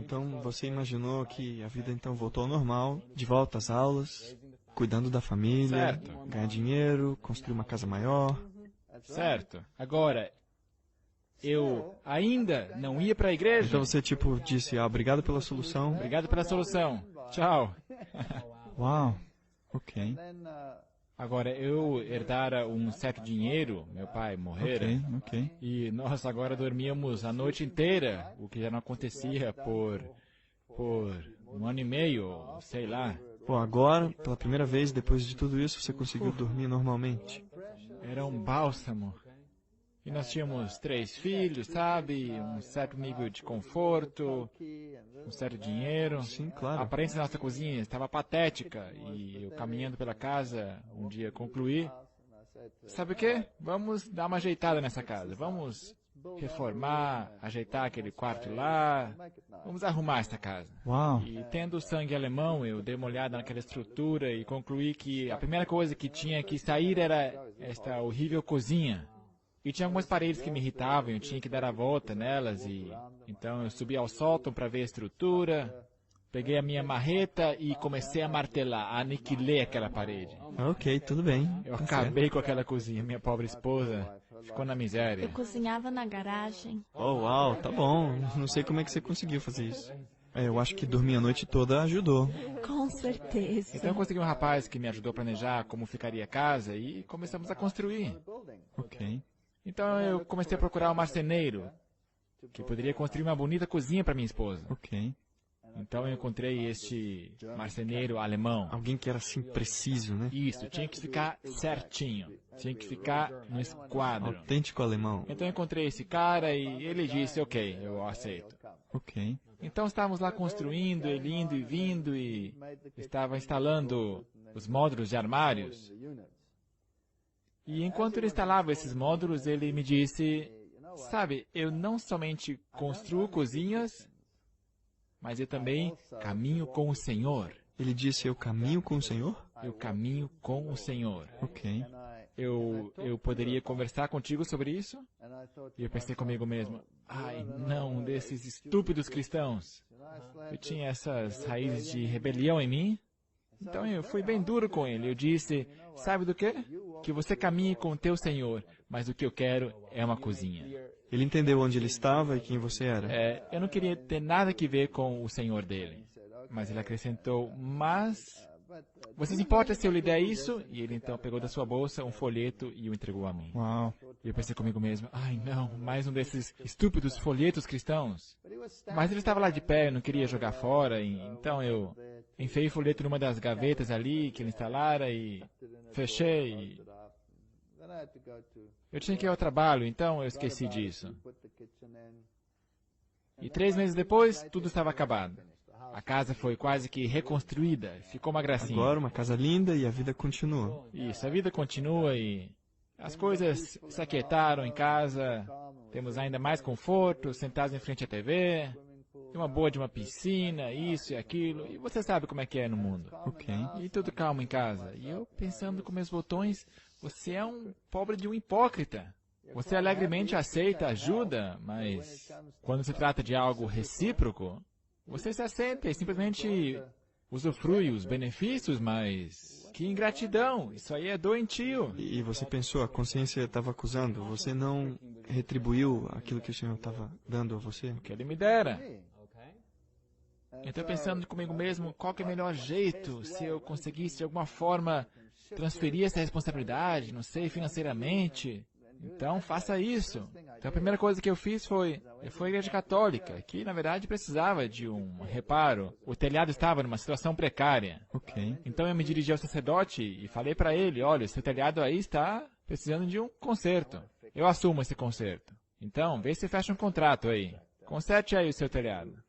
Então você imaginou que a vida então voltou ao normal, de volta às aulas, cuidando da família, Certo. ganhar dinheiro, construir uma casa maior. Certo. Agora, eu ainda não ia para a igreja. Então você tipo disse, obrigado pela solução. Obrigado pela solução. Tchau. Uau, ok. Agora, eu herdara um certo dinheiro, meu pai morrera, Ok. e nós agora dormíamos a noite inteira, o que já não acontecia por 1 ano e meio, sei lá. Pô, agora, pela primeira vez, depois de tudo isso, você conseguiu dormir normalmente. Era um bálsamo. E nós tínhamos 3 filhos, sabe? Um certo nível de conforto, um certo dinheiro. Sim, A claro. aparência da nossa cozinha estava patética e eu caminhando pela casa um dia concluí, sabe o quê? Vamos dar uma ajeitada nessa casa, vamos reformar, ajeitar aquele quarto lá, vamos arrumar essa casa. Uau. E tendo sangue alemão, eu dei uma olhada naquela estrutura e concluí que a primeira coisa que tinha que sair era esta horrível cozinha. E tinha algumas paredes que me irritavam, eu tinha que dar a volta nelas e então eu subi ao sótão para ver a estrutura, peguei a minha marreta e comecei a martelar, aniquilei aquela parede. Ok, tudo bem. Eu Tá acabei com aquela cozinha, minha pobre esposa ficou na miséria. Eu cozinhava na garagem. Oh, uau, tá bom. Não sei como é que você conseguiu fazer isso. Eu acho que dormir a noite toda ajudou. Com certeza. Então eu consegui um rapaz que me ajudou a planejar como ficaria a casa e começamos a construir. Ok. Então eu comecei a procurar um marceneiro que poderia construir uma bonita cozinha para minha esposa. Ok. Então eu encontrei este marceneiro alemão. Alguém que era assim preciso, né? Isso, tinha que ficar certinho. Tinha que ficar no esquadro. Autêntico alemão. Então eu encontrei esse cara e ele disse, ok, eu aceito. Ok. Então estávamos lá construindo, ele indo e vindo e estava instalando os módulos de armários. E enquanto ele instalava esses módulos, ele me disse, sabe, eu não somente construo cozinhas, mas eu também caminho com o Senhor. Ele disse, eu caminho com o Senhor? Eu caminho com o Senhor. Ok. Eu poderia conversar contigo sobre isso? E eu pensei comigo mesmo, ai, não, desses estúpidos cristãos. Eu tinha essas raízes de rebelião em mim. Então eu fui bem duro com ele. Eu disse, sabe do quê? Que você caminhe com o teu Senhor, mas o que eu quero é uma cozinha. Ele entendeu onde ele estava e quem você era. Eu não queria ter nada que ver com o Senhor dele. Mas ele acrescentou, mas você se importa se eu lhe der isso? E ele então pegou da sua bolsa um folheto e o entregou a mim. Uau. E eu pensei comigo mesmo, ai não, mais um desses estúpidos folhetos cristãos. Mas ele estava lá de pé, eu não queria jogar fora, e então eu enfiei o folheto numa das gavetas ali que ele instalara e fechei. E eu tinha que ir ao trabalho, então eu esqueci disso. E 3 meses depois, tudo estava acabado. A casa foi quase que reconstruída, ficou uma gracinha. Agora uma casa linda e a vida continua. Isso, a vida continua e as coisas se aquietaram em casa, temos ainda mais conforto, sentados em frente à TV, uma boa de uma piscina, isso e aquilo, e você sabe como é que é no mundo. Ok. E tudo calmo em casa. E eu pensando com meus botões, você é um pobre de um hipócrita. Você alegremente aceita ajuda, mas quando se trata de algo recíproco, você se assenta e simplesmente usufrui os benefícios, mas que ingratidão, isso aí é doentio. E você pensou, a consciência estava acusando, você não retribuiu aquilo que o Senhor estava dando a você? Que ele me dera. Então pensando comigo mesmo, qual que é o melhor jeito, se eu conseguisse de alguma forma transferir essa responsabilidade, não sei, financeiramente. Então, faça isso. Então, a primeira coisa que eu fiz foi a igreja católica, que, na verdade, precisava de um reparo. O telhado estava numa situação precária. Ok. Então, eu me dirigi ao sacerdote e falei para ele, olha, seu telhado aí está precisando de um conserto. Eu assumo esse conserto. Então, vê se fecha um contrato aí. Conserte aí o seu telhado.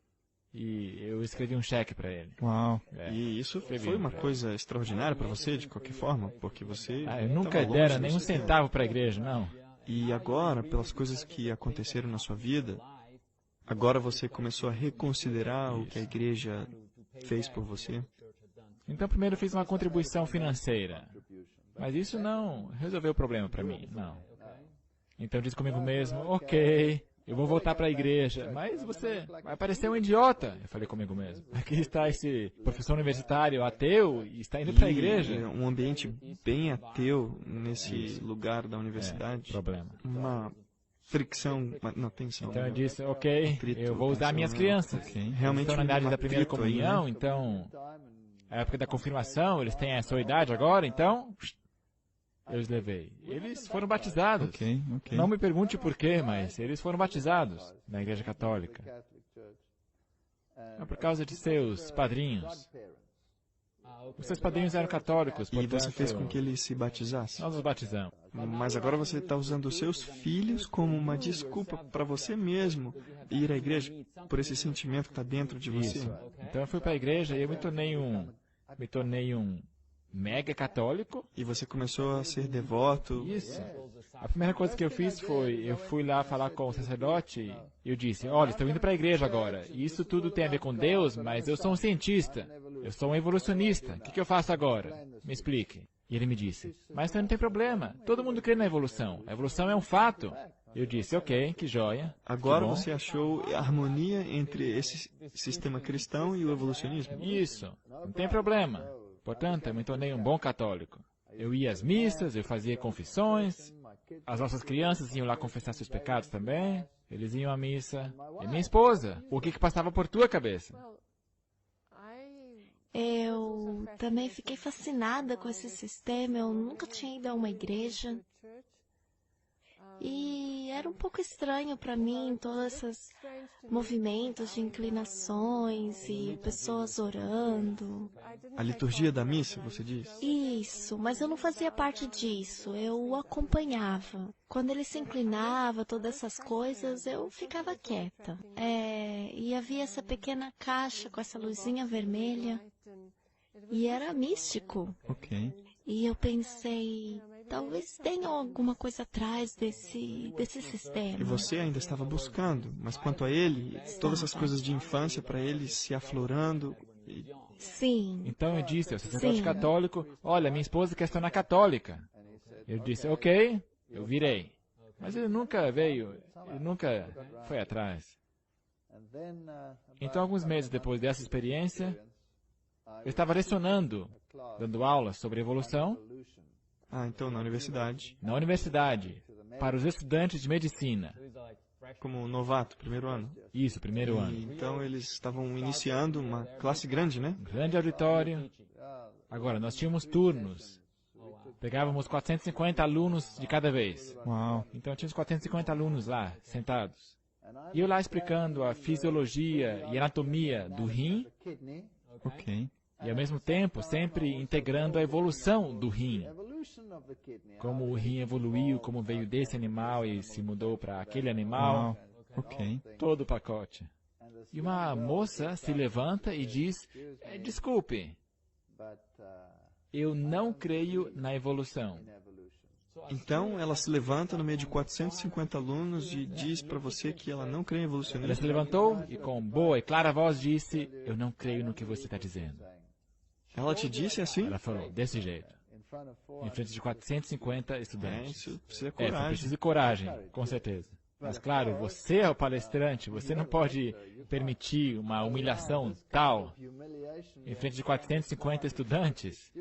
E eu escrevi um cheque para ele. Uau. E isso foi uma coisa extraordinária para você, de qualquer forma? Porque você... eu nunca dera nem um centavo para a igreja, não. E agora, pelas coisas que aconteceram na sua vida, agora você começou a reconsiderar o que a igreja fez por você? Então, primeiro eu fiz uma contribuição financeira. Mas isso não resolveu o problema para mim, não. Então eu disse comigo mesmo, ok, eu vou voltar para a igreja, mas você vai parecer um idiota, eu falei comigo mesmo. Aqui está esse professor universitário ateu e está indo para a igreja. Um ambiente bem ateu nesse lugar da universidade. Problema. Uma fricção, uma tensão. Então eu disse, ok, eu vou usar minhas crianças. Realmente Estão na idade da primeira atrito aí, comunhão, né? então, a época da confirmação, eles têm a sua idade agora, então, eu os levei. Eles foram batizados. Ok. Não me pergunte por quê, mas eles foram batizados na Igreja Católica. É por causa de seus padrinhos. Os seus padrinhos eram católicos, E portanto, você fez com que ele se batizasse. nós os batizamos. Mas agora você está usando os seus filhos como uma desculpa para você mesmo ir à igreja por esse sentimento que está dentro de você. Isso. Então eu fui para a igreja e eu me tornei um mega católico. E você começou a ser devoto. Isso. A primeira coisa que eu fiz foi, eu fui lá falar com o sacerdote e eu disse, olha, estou indo para a igreja agora. E isso tudo tem a ver com Deus, mas eu sou um cientista. Eu sou um evolucionista. O que eu faço agora? Me explique. E ele me disse, mas não tem problema. Todo mundo crê na evolução. A evolução é um fato. Eu disse, ok, que joia. Agora que bom. você achou a harmonia entre esse sistema cristão e o evolucionismo? Isso. Não tem problema. Portanto, eu me tornei um bom católico. Eu ia às missas, eu fazia confissões. As nossas crianças iam lá confessar seus pecados também. Eles iam à missa. E minha esposa, o que passava por tua cabeça? Eu também fiquei fascinada com esse sistema. Eu nunca tinha ido a uma igreja. E era um pouco estranho para mim, todos esses movimentos de inclinações e pessoas orando. A liturgia da missa, você diz? Isso, mas eu não fazia parte disso, eu o acompanhava. Quando ele se inclinava, todas essas coisas, eu ficava quieta. E havia essa pequena caixa com essa luzinha vermelha, e era místico. Ok. E eu pensei, talvez tenha alguma coisa atrás desse sistema. E você ainda estava buscando, mas quanto a ele, todas essas coisas de infância para ele se aflorando. Sim. Então eu disse ao sacerdote Sim. católico, olha, minha esposa quer se tornar católica. Eu disse, ok, eu virei. Mas ele nunca veio, ele nunca foi atrás. Então, alguns meses depois dessa experiência, eu estava lecionando, dando aulas sobre evolução Então na universidade, na universidade, para os estudantes de medicina. como novato, primeiro ano. Isso, primeiro ano. Então eles estavam iniciando uma classe grande, né? Grande auditório. Agora, nós tínhamos turnos. Pegávamos 450 alunos de cada vez. Uau. Então, tínhamos 450 alunos lá, sentados. E eu lá explicando a fisiologia e anatomia do rim, Ok. e ao mesmo tempo sempre integrando a evolução do rim. Como o rim evoluiu, como veio desse animal e se mudou para aquele animal. Uau. Ok. Todo o pacote. E uma moça se levanta e diz, desculpe, eu não creio na evolução. Então ela se levanta no meio de 450 alunos e diz para você que ela não crê em Ela evolucionismo. se levantou e com boa e clara voz disse, eu não creio no que você está dizendo. Ela te disse assim? Ela falou, desse jeito, em frente de 450 estudantes. Isso precisa Foi coragem. preciso coragem, com certeza. Mas claro, você é o palestrante, você não pode permitir uma humilhação tal em frente de 450 estudantes.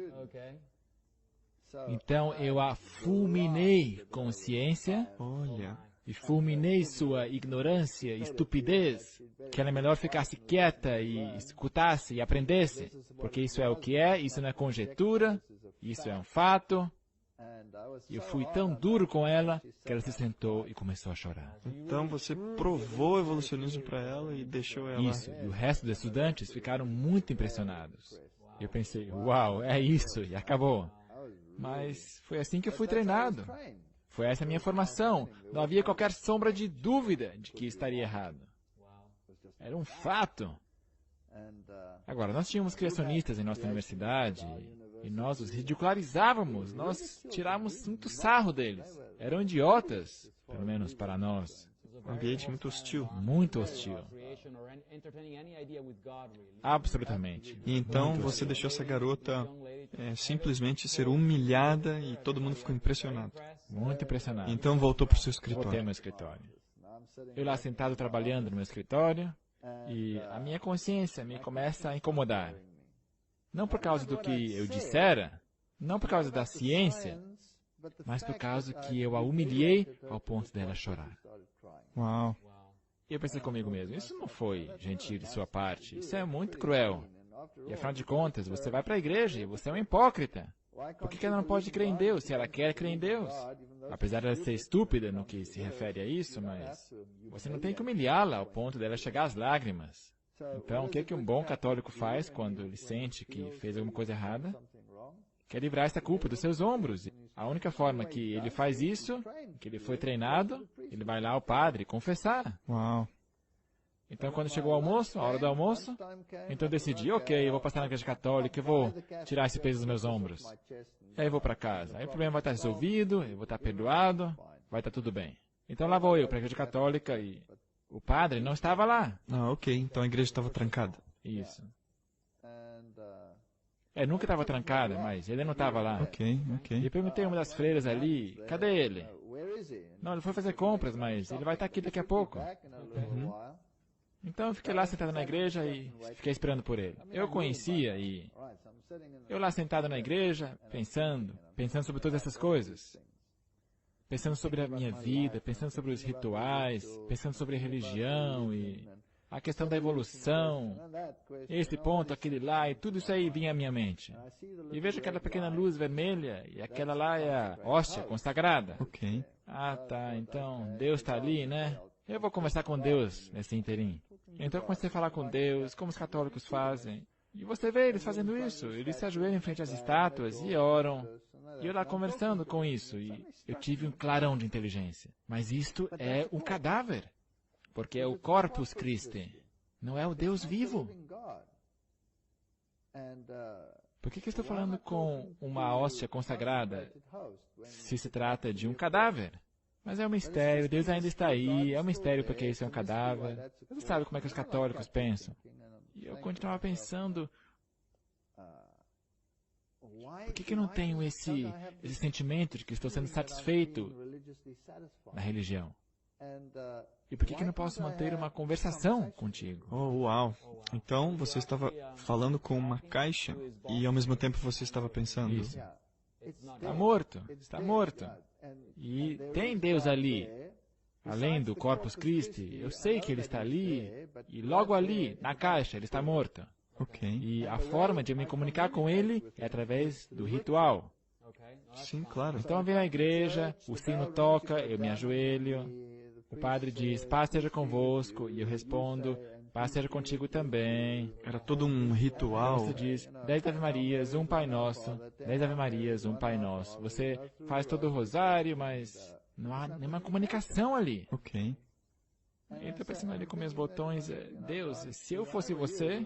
Então eu a fulminei com ciência Olha, e fulminei sua ignorância e estupidez, que ela é melhor ficasse quieta e escutasse e aprendesse, porque isso é o que é, isso não é conjectura, isso é um fato. E eu fui tão duro com ela que ela se sentou e começou a chorar. então você provou o evolucionismo para ela e deixou ela. Isso, e o resto dos estudantes ficaram muito impressionados. Eu pensei, uau, é isso, e acabou. Mas foi assim que eu fui treinado. Foi essa a minha formação. Não havia qualquer sombra de dúvida de que estaria errado. Era um fato. Agora, nós tínhamos criacionistas em nossa universidade e nós os ridicularizávamos, nós tirávamos muito sarro deles. Eram idiotas, pelo menos para nós. Um ambiente muito hostil. Muito hostil. Absolutamente. E então você deixou essa garota simplesmente ser humilhada e todo mundo ficou impressionado. Muito impressionado. Então voltou para o seu Voltei ao escritório. meu escritório. Eu lá sentado trabalhando no meu escritório, e a minha consciência me começa a incomodar. Não por causa do que eu dissera, não por causa da ciência, mas por causa que eu a humilhei ao ponto dela chorar. Uau. E eu pensei comigo mesmo, isso não foi gentil de sua parte, isso é muito cruel. E afinal de contas, você vai para a igreja e você é um hipócrita. Por que ela não pode crer em Deus, se ela quer crer em Deus? Apesar de ela ser estúpida no que se refere a isso, mas você não tem que humilhá-la ao ponto dela chegar às lágrimas. Então, o que um bom católico faz quando ele sente que fez alguma coisa errada? Quer livrar essa culpa dos seus ombros. A única forma que ele faz isso, que ele foi treinado, ele vai lá ao padre confessar. Uau. Então, quando chegou o almoço, a hora do almoço, então eu decidi, ok, eu vou passar na igreja católica, eu vou tirar esse peso dos meus ombros. Aí eu vou para casa. Aí o problema vai estar resolvido, eu vou estar perdoado, vai estar tudo bem. Então lá vou eu para a igreja católica e o padre não estava lá. Ah, ok. Então a igreja estava trancada. Isso. Nunca estava trancada, mas ele não estava lá. Ok. E eu perguntei a uma das freiras ali, cadê ele? Não, ele foi fazer compras, mas ele vai estar aqui daqui a pouco. Então eu fiquei lá sentado na igreja e fiquei esperando por ele. Eu conhecia e eu lá sentado na igreja, pensando sobre todas essas coisas. Pensando sobre a minha vida, pensando sobre os rituais, pensando sobre a religião e a questão da evolução, esse ponto, aquele lá, e tudo isso aí vinha à minha mente. E vejo aquela pequena luz vermelha, e aquela lá é a hóstia consagrada. Ok. Ah, tá, então Deus está ali, né? Eu vou conversar com Deus nesse inteirinho. Então eu comecei a falar com Deus, como os católicos fazem. E você vê eles fazendo isso. Eles se ajoelham em frente às estátuas e oram. E eu lá conversando com isso. E eu tive um clarão de inteligência. Mas isto é um cadáver. Porque é o Corpus Christi. Não é o Deus vivo. Por que eu estou falando com uma hóstia consagrada se se trata de um cadáver? Mas é um mistério, Deus ainda está aí, é um mistério porque isso é um cadáver. Você sabe como é que os católicos pensam. E eu continuava pensando, por que eu não tenho esse sentimento de que estou sendo satisfeito na religião? E por que eu não posso manter uma conversação contigo? Oh, uau. Então você estava falando com uma caixa e ao mesmo tempo você estava pensando. Isso. Está morto, está morto. E tem Deus ali, além do Corpus Christi. Eu sei que Ele está ali, e logo ali, na caixa, Ele está morto. Ok. E a forma de eu me comunicar com Ele é através do ritual. Sim, claro. Então eu venho à igreja, o sino toca, eu me ajoelho, o padre diz, paz seja convosco, e eu respondo, paz seja contigo também. Era todo um ritual. Você diz 10 Ave Marias, um Pai Nosso, 10 Ave Marias, um Pai Nosso. Você faz todo o rosário, mas não há nenhuma comunicação ali. Ok. Eu estou pensando ali com meus botões, Deus, se eu fosse você,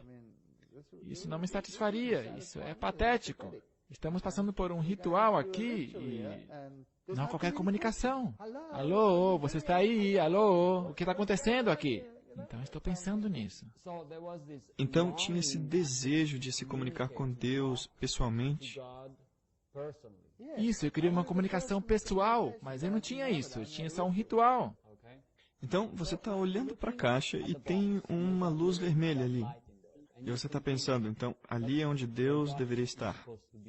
isso não me satisfaria, isso é patético. Estamos passando por um ritual aqui e não há qualquer comunicação. Alô, você está aí? Alô, o que está acontecendo aqui? Então, estou pensando nisso. Então, tinha esse desejo de se comunicar com Deus pessoalmente. Isso, eu queria uma comunicação pessoal, mas eu não tinha isso, eu tinha só um ritual. Então, você está olhando para a caixa e tem uma luz vermelha ali. E você está pensando, então, ali é onde Deus deveria estar.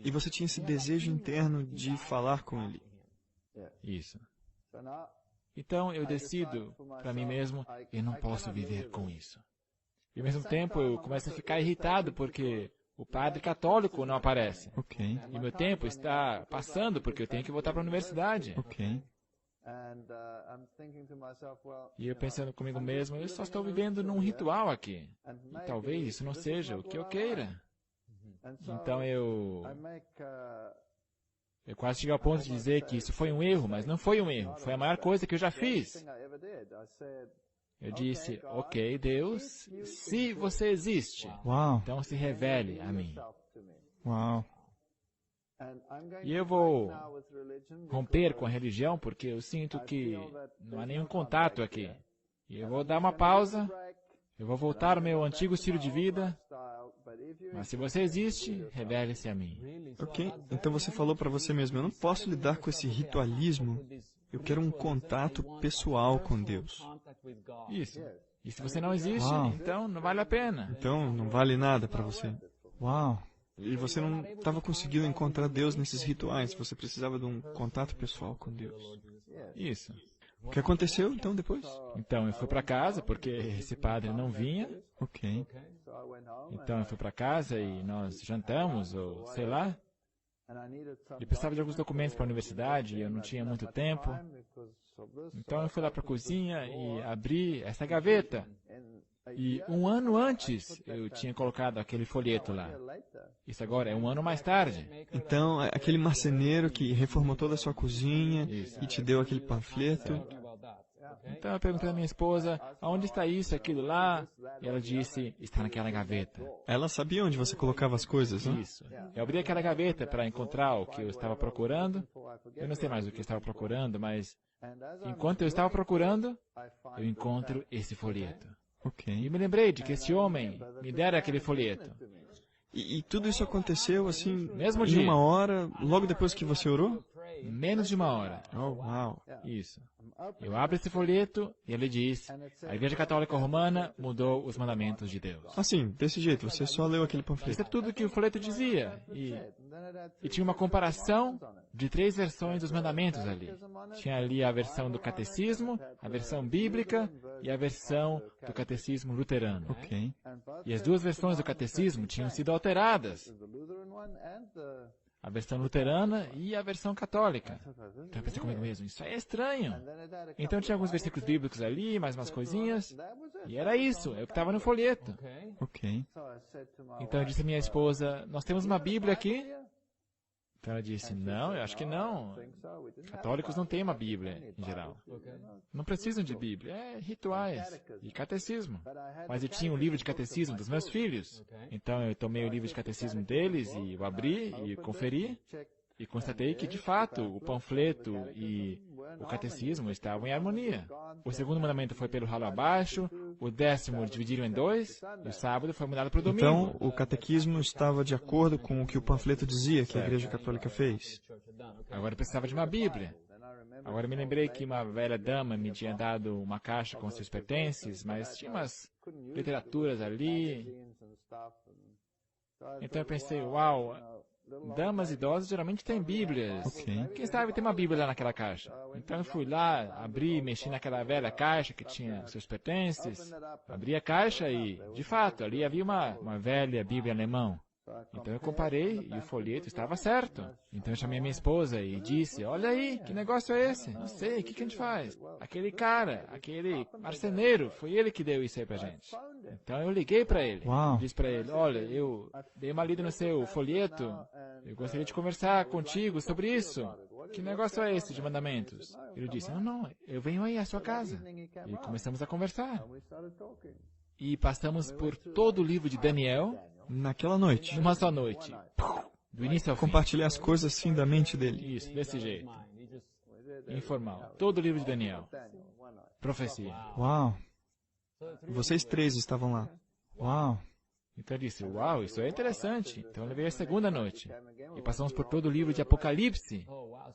E você tinha esse desejo interno de falar com Ele. Isso. Então eu decido para mim mesmo, eu não posso viver com isso. E ao mesmo tempo eu começo a ficar irritado porque o padre católico não aparece. Ok. E meu tempo está passando porque eu tenho que voltar para a universidade. Ok. E eu pensando comigo mesmo, eu só estou vivendo num ritual aqui. E talvez isso não seja o que eu queira. Então eu quase cheguei ao ponto de dizer que isso foi um erro, mas não foi um erro. Foi a maior coisa que eu já fiz. Eu disse, ok, Deus, se você existe, Uau. então se revele a mim. Uau. E eu vou romper com a religião porque eu sinto que não há nenhum contato aqui. E eu vou dar uma pausa, eu vou voltar ao meu antigo estilo de vida, mas se você existe, revele-se a mim. Ok, então você falou para você mesmo, eu não posso lidar com esse ritualismo. Eu quero um contato pessoal com Deus. Isso. E se você não existe, Uau. então não vale a pena. Então não vale nada para você. Uau. E você não estava conseguindo encontrar Deus nesses rituais. Você precisava de um contato pessoal com Deus. Isso. O que aconteceu então depois? Então eu fui para casa, porque esse padre não vinha. Ok. Então eu fui para casa e nós jantamos, ou sei lá. Eu precisava de alguns documentos para a universidade e eu não tinha muito tempo. Então eu fui lá para a cozinha e abri essa gaveta. E um ano antes eu tinha colocado aquele folheto lá. Isso agora é um ano mais tarde. Então, aquele marceneiro que reformou toda a sua cozinha Isso. e te deu aquele panfleto. Então eu perguntei à minha esposa, aonde está isso, aquilo lá? E ela disse, está naquela gaveta. Ela sabia onde você colocava as coisas, né? Isso. Eu abri aquela gaveta para encontrar o que eu estava procurando. Eu não sei mais o que eu estava procurando, mas enquanto eu estava procurando, eu encontro esse folheto. Ok. E me lembrei de que esse homem me dera aquele folheto. E tudo isso aconteceu assim, Mesmo em dia. uma hora, logo depois que você orou? Menos de uma hora. Oh, uau. Isso. Eu abro esse folheto e ele diz, a Igreja Católica Romana mudou os mandamentos de Deus. Assim, desse jeito, você só leu aquele Isso panfleto. é tudo que o folheto dizia. E tinha uma comparação de 3 versões dos mandamentos ali. Tinha ali a versão do catecismo, a versão bíblica e a versão do catecismo luterano. Ok. E as 2 versões do catecismo tinham sido alteradas. A versão luterana e a versão católica. Então eu pensei comigo mesmo, isso é estranho. Então tinha alguns versículos bíblicos ali, mais umas coisinhas. E era isso, é o que estava no folheto. Ok. Então eu disse à minha esposa, nós temos uma Bíblia aqui? Então ela disse, não, eu acho que não. Católicos não têm uma Bíblia, em geral. Não precisam de Bíblia, é rituais e catecismo. Mas eu tinha um livro de catecismo dos meus filhos. Então eu tomei o livro de catecismo deles e o abri e conferi. E constatei que, de fato, o panfleto e o catecismo estavam em harmonia. O segundo mandamento foi pelo ralo abaixo, o 10º dividiram em 2, e o sábado foi mudado para o domingo. Então, o catequismo estava de acordo com o que o panfleto dizia que a Igreja Católica fez. Agora eu precisava de uma Bíblia. Agora eu me lembrei que uma velha dama me tinha dado uma caixa com seus pertences, mas tinha umas literaturas ali. Então eu pensei, uau, damas idosas geralmente têm Bíblias. Ok. Quem sabe tem uma Bíblia lá naquela caixa. Então eu fui lá, abri, mexi naquela velha caixa que tinha seus pertences. Abri a caixa e, de fato, ali havia uma velha Bíblia alemã. Então eu comparei e o folheto estava certo. Então eu chamei a minha esposa e disse, olha aí, que negócio é esse? Não sei, o que a gente faz? Aquele cara, aquele marceneiro, foi ele que deu isso aí pra gente. Então eu liguei para ele. Uau. Disse para ele, olha, eu dei uma lida no seu folheto, eu gostaria de conversar contigo sobre isso. Que negócio é esse de mandamentos? Ele disse, não, eu venho aí à sua casa. E começamos a conversar. E passamos por todo o livro de Daniel Naquela noite, numa só noite. Do início ao fim. compartilhar as coisas assim da mente dele. Isso, desse jeito. Informal. Todo o livro de Daniel. Profecia. Uau. Vocês 3 estavam lá. Uau. Então eu disse, uau, isso é interessante. Então eu levei a segunda noite. E passamos por todo o livro de Apocalipse.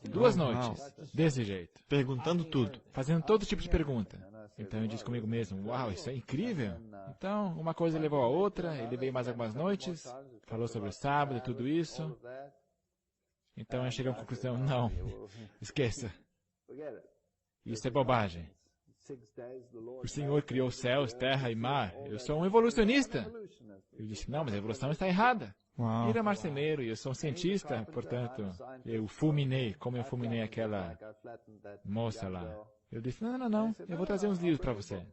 Em 2 noites. Desse jeito. Perguntando tudo. Fazendo todo tipo de pergunta. Então eu disse comigo mesmo, uau, isso é incrível. Então, uma coisa levou a outra, ele veio mais algumas noites, falou sobre o sábado e tudo isso. Então eu cheguei à conclusão, não, esqueça. Isso é bobagem. O Senhor criou céus, terra e mar. Eu sou um evolucionista. Eu disse, não, mas a evolução está errada. Uau. Ele é marceneiro e eu sou um cientista, portanto, eu fulminei, como eu fulminei aquela moça lá. Eu disse, não, eu vou trazer uns livros para você.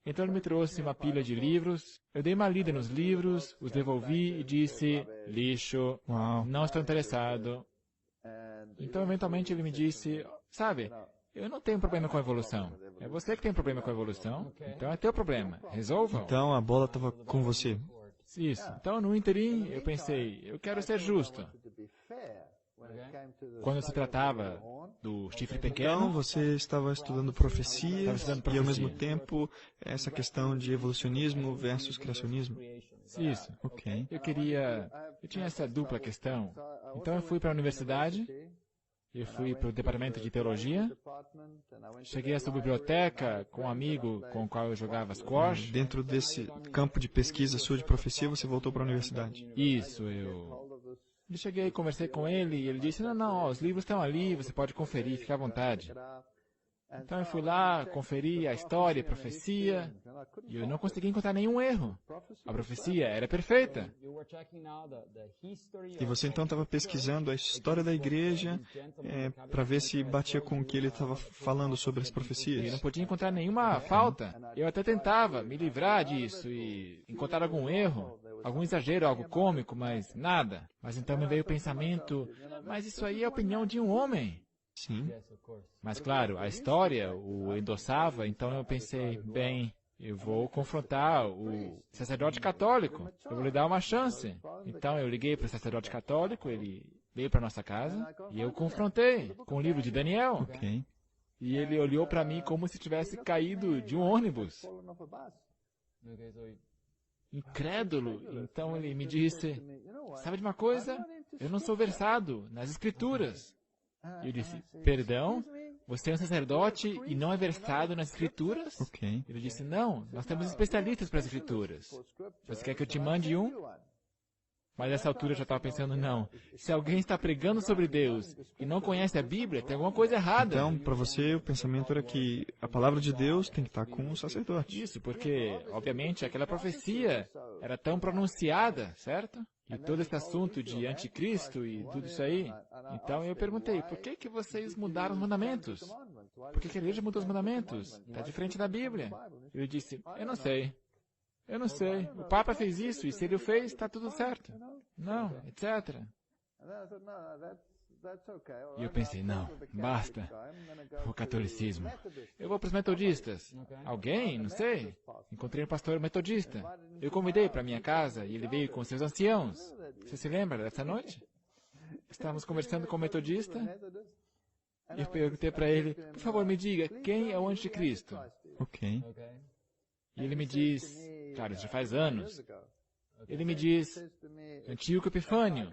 Então ele me trouxe uma pilha de livros, eu dei uma lida nos livros, os devolvi e disse, lixo, Uau. não estou interessado. Então eventualmente ele me disse, sabe, eu não tenho problema com a evolução. É você que tem problema com a evolução, então é teu problema. Resolva. Então a bola estava com você. Isso. Então no interim eu pensei, eu quero ser justo. Quando se tratava do chifre Então pequeno, você estava estudando profecias Estava estudando e profecia. ao mesmo tempo essa questão de evolucionismo versus criacionismo. isso. Ok. Eu tinha essa dupla questão. Então eu fui para a universidade Eu fui para o departamento de teologia, cheguei a essa biblioteca com um amigo com o qual eu jogava squash. Dentro desse campo de pesquisa sua de profecia, você voltou para a universidade. Isso, eu cheguei, conversei com ele e ele disse, não, os livros estão ali, você pode conferir, fica à vontade. Então eu fui lá, conferi a história, a profecia, e eu não consegui encontrar nenhum erro. A profecia era perfeita. E você então estava pesquisando a história da igreja para ver se batia com o que ele estava falando sobre as Eu profecias. não podia encontrar nenhuma falta. Eu até tentava me livrar disso e encontrar algum erro, algum exagero, algo cômico, mas nada. Mas então me veio o pensamento, mas isso aí é a opinião de um homem. Sim. Mas claro, a história o endossava, então eu pensei, bem, eu vou confrontar o sacerdote católico, eu vou lhe dar uma chance. Então eu liguei para o sacerdote católico, ele veio para nossa casa e eu confrontei com o livro de Daniel. Ok. E ele olhou para mim como se tivesse caído de um ônibus. Incrédulo. Então ele me disse, sabe de uma coisa? Eu não sou versado nas escrituras. Eu disse, perdão? Você é um sacerdote e não é versado nas escrituras? Ok. Ele disse, não, nós temos especialistas para as escrituras. Você quer que eu te mande um? Mas nessa altura eu já estava pensando, não, se alguém está pregando sobre Deus e não conhece a Bíblia, tem alguma coisa errada. Então, para você, o pensamento era que a palavra de Deus tem que estar com o sacerdote. Isso, porque, obviamente, aquela profecia era tão pronunciada, certo? E todo esse assunto de anticristo e tudo isso aí. Então eu perguntei, por que vocês mudaram os mandamentos? Por que a igreja mudou os mandamentos? Está diferente da Bíblia. Ele disse, eu não sei. Eu não sei. O Papa fez isso e se ele o fez, está tudo certo. Não, etc. E eu pensei, não, basta. O catolicismo. Eu vou para os metodistas. Alguém? Não sei. Encontrei um pastor metodista. Eu convidei para minha casa e ele veio com seus anciãos. Você se lembra dessa noite? Estávamos conversando com o metodista e eu perguntei para ele, por favor, me diga, quem é o anticristo? Ok. E ele me diz, claro, isso já faz anos. Ele me diz, Antíoco Epifânio.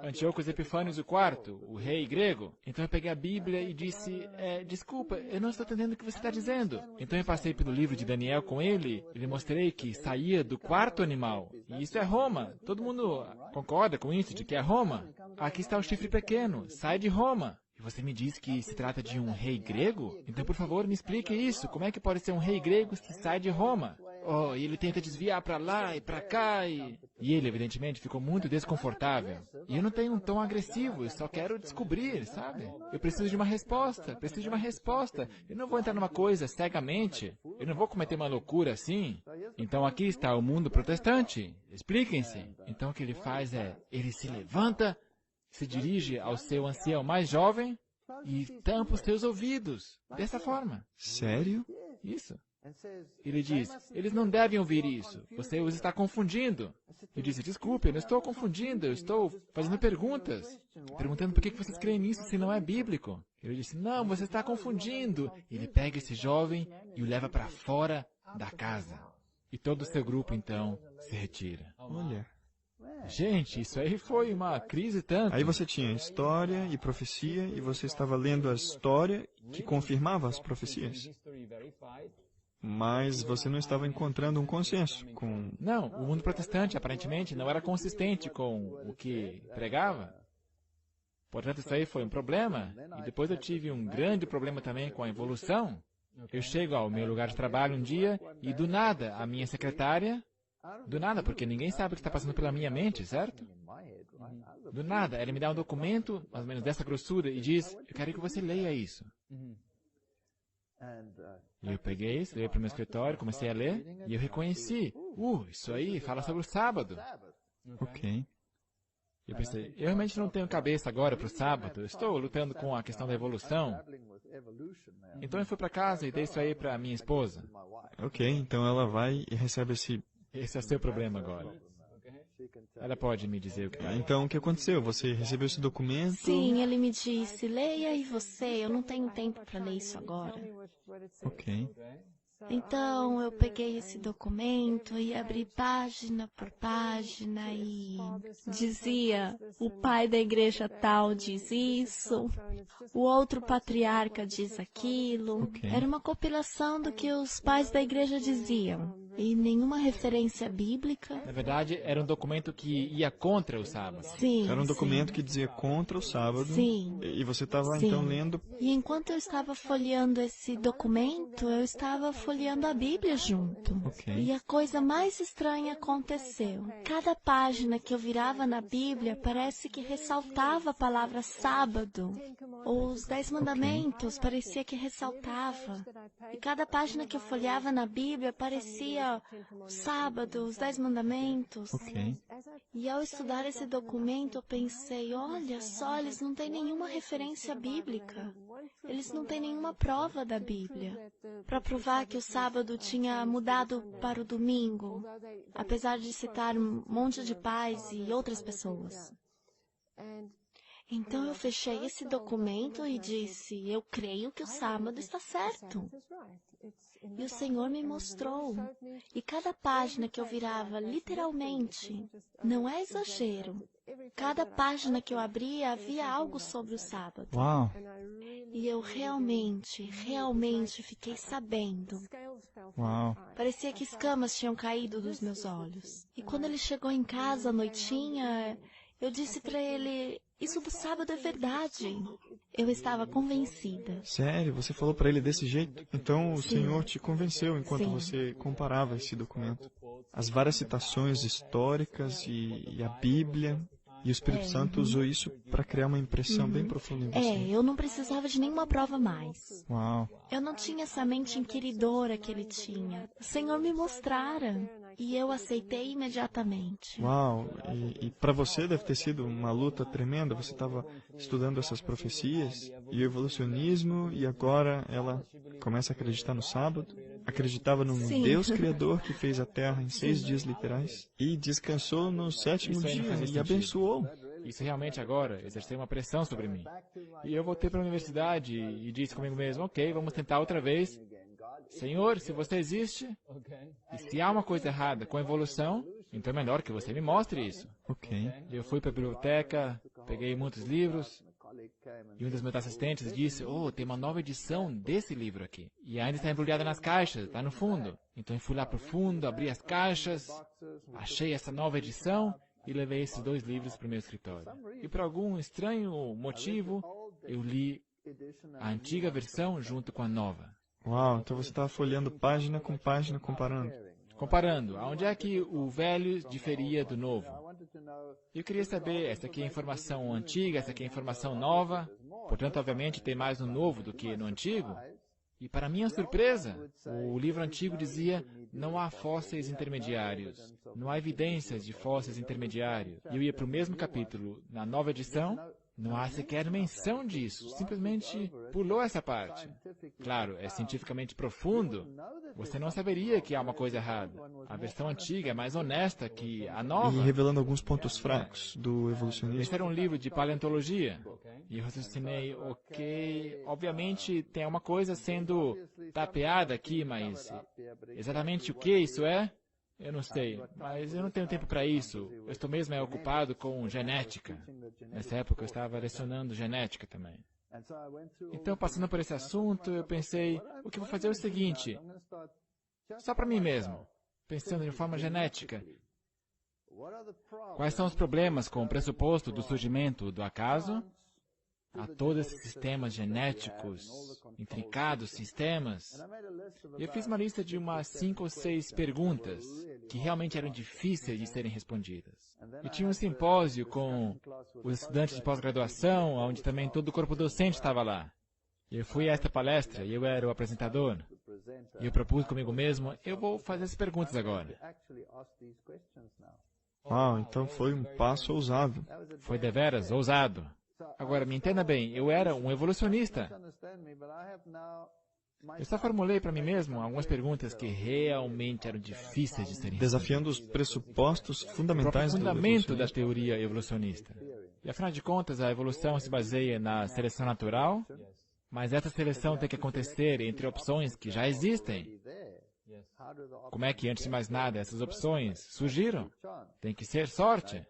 Antíoco Epifânios IV, o rei grego. Então eu peguei a Bíblia e disse, desculpa, eu não estou entendendo o que você está dizendo. Então eu passei pelo livro de Daniel com ele, e lhe mostrei que saía do quarto animal. E isso é Roma. Todo mundo concorda com isso, de que é Roma. Aqui está o chifre pequeno, sai de Roma. E você me diz que se trata de um rei grego? Então, por favor, me explique isso. Como é que pode ser um rei grego que sai de Roma? Oh, e ele tenta desviar para lá e para cá e ele, evidentemente, ficou muito desconfortável. E eu não tenho um tom agressivo, eu só quero descobrir, sabe? Eu preciso de uma resposta, preciso de uma resposta. Eu não vou entrar numa coisa cegamente. Eu não vou cometer uma loucura assim. Então aqui está o mundo protestante. Expliquem-se. Então o que ele faz é, ele se levanta, se dirige ao seu ancião mais jovem e tampa os seus ouvidos. Dessa forma. Sério? Isso. Ele diz, eles não devem ouvir isso. Você os está confundindo. Eu disse, desculpe, eu não estou confundindo, eu estou fazendo perguntas. Perguntando por que vocês creem nisso se não é bíblico. Ele disse, não, você está confundindo. Ele pega esse jovem e o leva para fora da casa. E todo o seu grupo, então, se retira. Olha. Gente, isso aí foi uma crise tanto. Aí você tinha história e profecia, e você estava lendo a história que confirmava as profecias. Mas você não estava encontrando um consenso com... Não, o mundo protestante, aparentemente, não era consistente com o que pregava. Portanto, isso aí foi um problema. E depois eu tive um grande problema também com a evolução. Eu chego ao meu lugar de trabalho um dia e, do nada, a minha secretária... Do nada, porque ninguém sabe o que está passando pela minha mente, certo? Do nada, ela me dá um documento, mais ou menos dessa grossura, e diz, eu quero que você leia isso. E eu peguei isso, levei para o meu escritório, comecei a ler, e eu reconheci, isso aí fala sobre o sábado. Ok. Eu pensei, eu realmente não tenho cabeça agora para o sábado, eu estou lutando com a questão da evolução. Então eu fui para casa e dei isso aí para minha esposa. Ok, então ela vai e recebe esse... Esse é o seu problema agora. Ela pode me dizer o que é. Então, o que aconteceu? Você recebeu esse documento? Sim, ele me disse, leia aí você, eu não tenho tempo para ler isso agora. Ok. Então eu peguei esse documento e abri página por página e dizia, o pai da igreja tal diz isso, o outro patriarca diz aquilo. Ok. Era uma compilação do que os pais da igreja diziam. E nenhuma referência bíblica. Na verdade, era um documento que ia contra o sábado. Sim. Era um documento sim. que dizia contra o sábado. Sim. E você estava Sim. então lendo. E enquanto eu estava folheando esse documento, eu estava folheando a Bíblia junto. Ok. E a coisa mais estranha aconteceu. Cada página que eu virava na Bíblia parece que ressaltava a palavra sábado. Os 10 mandamentos parecia que ressaltava. E cada página que eu folheava na Bíblia parecia o sábado, os 10 mandamentos. Ok. E ao estudar esse documento, eu pensei, olha só, eles não têm nenhuma referência bíblica. Eles não têm nenhuma prova da Bíblia para provar que o sábado tinha mudado para o domingo, apesar de citar um monte de pais e outras pessoas. Então eu fechei esse documento e disse, eu creio que o sábado está certo. E o Senhor me mostrou. E cada página que eu virava, literalmente, não é exagero. Cada página que eu abria havia algo sobre o sábado. Uau. E eu realmente fiquei sabendo. Uau. Parecia que escamas tinham caído dos meus olhos. E quando ele chegou em casa à noitinha, eu disse para ele, isso do sábado é verdade. Eu estava convencida. Sério? Você falou para ele desse jeito? Então o Sim. Senhor te convenceu enquanto Sim. você comparava esse documento. As várias citações históricas e a Bíblia. E o Espírito Santo usou isso para criar uma impressão bem profunda em você. Eu não precisava de nenhuma prova mais. Uau. Eu não tinha essa mente inquiridora que ele tinha. O Senhor me mostrara. E eu aceitei imediatamente. Uau! E para você deve ter sido uma luta tremenda. Você estava estudando essas profecias e o evolucionismo e agora ela começa a acreditar no sábado. Acreditava num Sim. Deus Criador que fez a Terra em 6 dias literais e descansou no 7º Isso aí não dia fazia e sentido. abençoou. Isso realmente agora exerceu uma pressão sobre mim. E eu voltei para a universidade e disse comigo mesmo, ok, vamos tentar outra vez. Senhor, se você existe, e se há uma coisa errada com a evolução, então é melhor que você me mostre isso. Ok. Eu fui para a biblioteca, peguei muitos livros, e um dos meus assistentes disse, oh, tem uma nova edição desse livro aqui. E ainda está embrulhada nas caixas, está no fundo. Então eu fui lá para o fundo, abri as caixas, achei essa nova edição e levei esses 2 livros para o meu escritório. E por algum estranho motivo, eu li a antiga versão junto com a nova. Uau! Então você estava folheando página com página comparando. Comparando, aonde é que o velho diferia do novo? Eu queria saber, essa aqui é a informação antiga, essa aqui é a informação nova. Portanto, obviamente, tem mais no novo do que no antigo. E para minha surpresa, o livro antigo dizia, não há fósseis intermediários. Não há evidências de fósseis intermediários. E eu ia para o mesmo capítulo. Na nova edição, não há sequer menção disso. Simplesmente pulou essa parte. Claro, é cientificamente profundo. Você não saberia que há uma coisa errada. A versão antiga é mais honesta que a E nova. revelando alguns pontos fracos do evolucionismo. Esse era um livro de paleontologia. E eu raciocinei, ok, obviamente tem uma coisa sendo tapeada aqui, mas exatamente o que isso é? Eu não sei, mas eu não tenho tempo para isso. Eu estou mesmo ocupado com genética. Nessa época eu estava lecionando genética também. Então, passando por esse assunto, eu pensei, o que eu vou fazer é o seguinte, só para mim mesmo, pensando de forma genética. Quais são os problemas com o pressuposto do surgimento do acaso? Há todos esses sistemas genéticos, intricados sistemas. Eu fiz uma lista de umas 5 ou 6 perguntas que realmente eram difíceis de serem respondidas. E tinha um simpósio com os estudantes de pós-graduação, onde também todo o corpo docente estava lá. Eu fui a esta palestra e eu era o apresentador. E eu propus comigo mesmo, eu vou fazer as perguntas agora. Uau, então foi um passo ousado. Foi deveras ousado. Agora, me entenda bem, eu era um evolucionista. Eu só formulei para mim mesmo algumas perguntas que realmente eram difíceis de serem Desafiando os pressupostos o próprio fundamentais do fundamento da evolucionismo. teoria evolucionista. E, afinal de contas, a evolução se baseia na seleção natural, mas essa seleção tem que acontecer entre opções que já existem. Como é que, antes de mais nada, essas opções surgiram? Tem que ser sorte.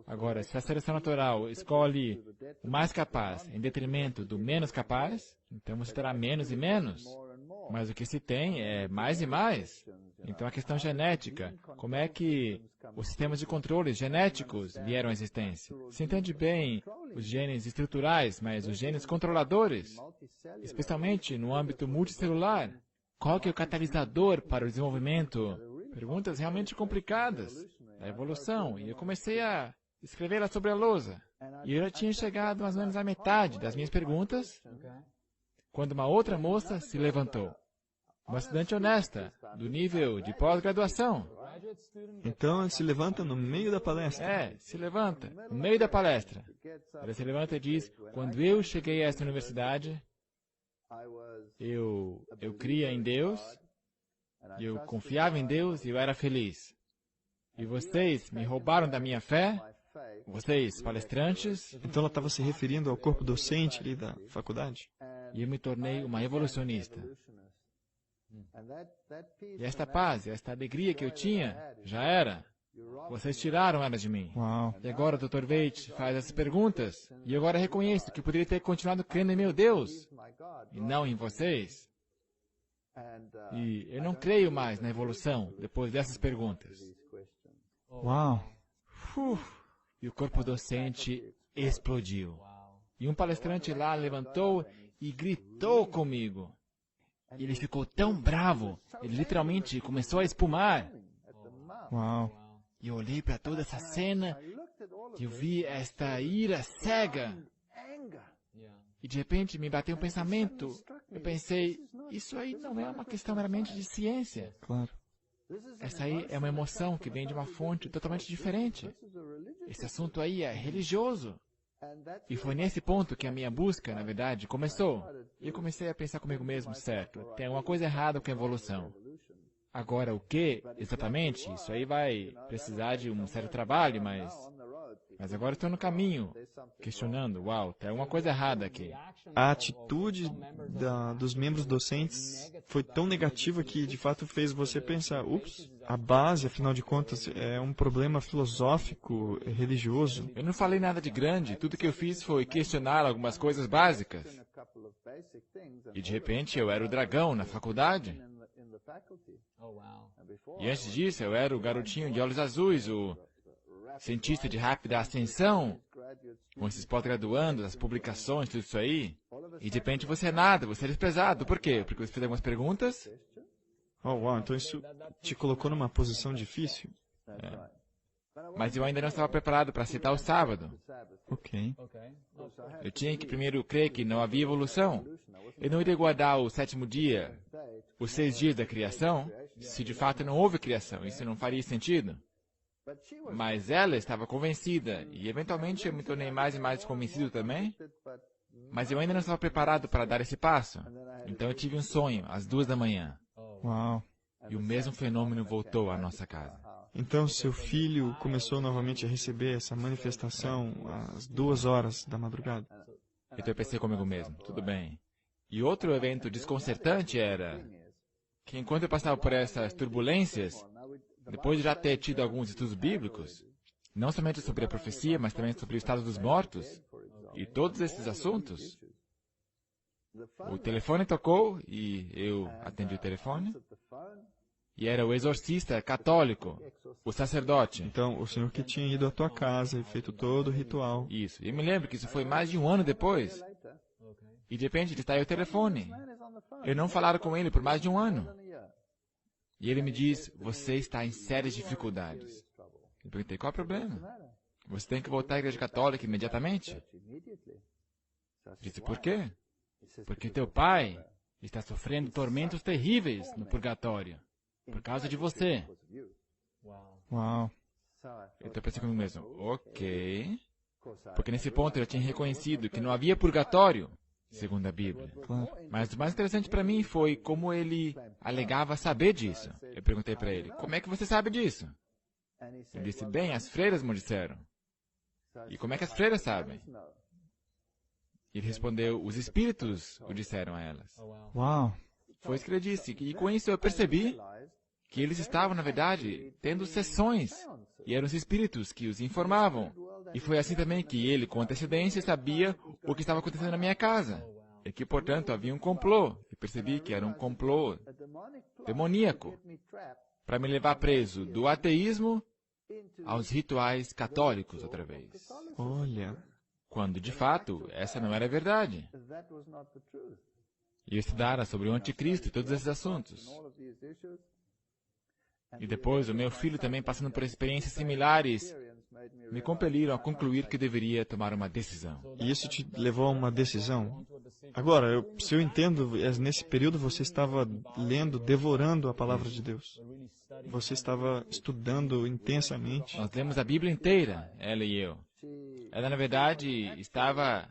Agora, se a seleção natural escolhe o mais capaz em detrimento do menos capaz, então você terá menos e menos. Mas o que se tem é mais e mais. Então a questão genética, como é que os sistemas de controle genéticos vieram à existência? Se entende bem os genes estruturais, mas os genes controladores, especialmente no âmbito multicelular, qual que é o catalisador para o desenvolvimento? Perguntas realmente complicadas da evolução. E eu comecei a escrevê-las sobre a lousa. E eu já tinha chegado mais ou menos à metade das minhas perguntas, quando uma outra moça se levantou. Uma estudante honesta, do nível de pós-graduação. Então ela se levanta no meio da palestra. É, se levanta, no meio da palestra. Ela se levanta e diz, quando eu cheguei a essa universidade, eu cria em Deus, eu confiava em Deus e eu era feliz. E vocês me roubaram da minha fé, vocês, palestrantes. Então ela estava se referindo ao corpo docente ali da faculdade? E eu me tornei uma evolucionista. E esta paz, esta alegria que eu tinha, já era. Vocês tiraram ela de mim. Uau. E agora o Dr. Veit faz essas perguntas. E eu agora reconheço que eu poderia ter continuado crendo em meu Deus, e não em vocês. E eu não creio mais na evolução depois dessas perguntas. Uau. E o corpo docente explodiu. E um palestrante lá levantou e gritou comigo. E ele ficou tão bravo, ele literalmente começou a espumar. Uau. E eu olhei para toda essa cena e eu vi esta ira cega. E de repente me bateu um pensamento. Eu pensei, isso aí não é uma questão meramente de ciência. Claro. Essa aí é uma emoção que vem de uma fonte totalmente diferente. Esse assunto aí é religioso. E foi nesse ponto que a minha busca, na verdade, começou. E eu comecei a pensar comigo mesmo, certo, tem alguma coisa errada com a evolução. Agora, o que exatamente? Isso aí vai precisar de um certo trabalho, mas agora estou no caminho, questionando, uau, tem alguma coisa errada aqui. A atitude dos membros docentes foi tão negativa que, de fato, fez você pensar, ups, a base, afinal de contas, é um problema filosófico, religioso. Eu não falei nada de grande, tudo que eu fiz foi questionar algumas coisas básicas. E de repente eu era o dragão na faculdade. E antes disso eu era o garotinho de olhos azuis, o cientista de rápida ascensão, com esses pós-graduandos, as publicações, tudo isso aí. E de repente você é nada, você é desprezado. Por quê? Porque você fez algumas perguntas. Oh, uau, então isso te colocou numa posição difícil? É. Mas eu ainda não estava preparado para aceitar o sábado. Ok. Eu tinha que primeiro crer que não havia evolução. Eu não iria guardar o sétimo dia, os 6 dias da criação, se de fato não houve criação. Isso não faria sentido. Mas ela estava convencida, e eventualmente eu me tornei mais e mais convencido também. Mas eu ainda não estava preparado para dar esse passo. Então eu tive um sonho, às 2 da manhã. Uau. E o mesmo fenômeno voltou à nossa casa. Então seu filho começou novamente a receber essa manifestação às 2 horas da madrugada? Então eu pensei comigo mesmo, tudo bem. E outro evento desconcertante era que enquanto eu passava por essas turbulências, depois de já ter tido alguns estudos bíblicos, não somente sobre a profecia, mas também sobre o estado dos mortos, e todos esses assuntos, o telefone tocou e eu atendi o telefone, e era o exorcista católico, o sacerdote. Então, o senhor que tinha ido à tua casa e feito todo o ritual. Isso. E eu me lembro que isso foi mais de 1 ano depois. E de repente ele está aí o telefone. Eu não falaram com ele por mais de 1 ano. E ele me diz, você está em sérias dificuldades. Eu perguntei, qual é o problema? Você tem que voltar à igreja católica imediatamente? Disse, por quê? Porque teu pai está sofrendo tormentos terríveis no purgatório. Por causa de você. Uau. Então eu pensei comigo mesmo, ok. Porque nesse ponto eu já tinha reconhecido que não havia purgatório, segundo a Bíblia. Claro. Mas o mais interessante para mim foi como ele alegava saber disso. Eu perguntei para ele, como é que você sabe disso? Ele disse, bem, as freiras me disseram. E como é que as freiras sabem? Ele respondeu, os espíritos o disseram a elas. Uau. Foi isso que ele disse. E com isso eu percebi que eles estavam, na verdade, tendo sessões, e eram os espíritos que os informavam. E foi assim também que ele, com antecedência, sabia o que estava acontecendo na minha casa, e que, portanto, havia um complô, e percebi que era um complô demoníaco, para me levar preso do ateísmo aos rituais católicos outra vez. Olha, Quando, de fato, essa não era a verdade. E eu estudara sobre o anticristo e todos esses assuntos. E depois, o meu filho também passando por experiências similares, me compeliram a concluir que deveria tomar uma decisão. e isso te levou a uma decisão? Agora, se eu entendo, nesse período você estava lendo, devorando a palavra de Deus. Você estava estudando intensamente. Nós lemos a Bíblia inteira, ela e eu. Ela, na verdade, estava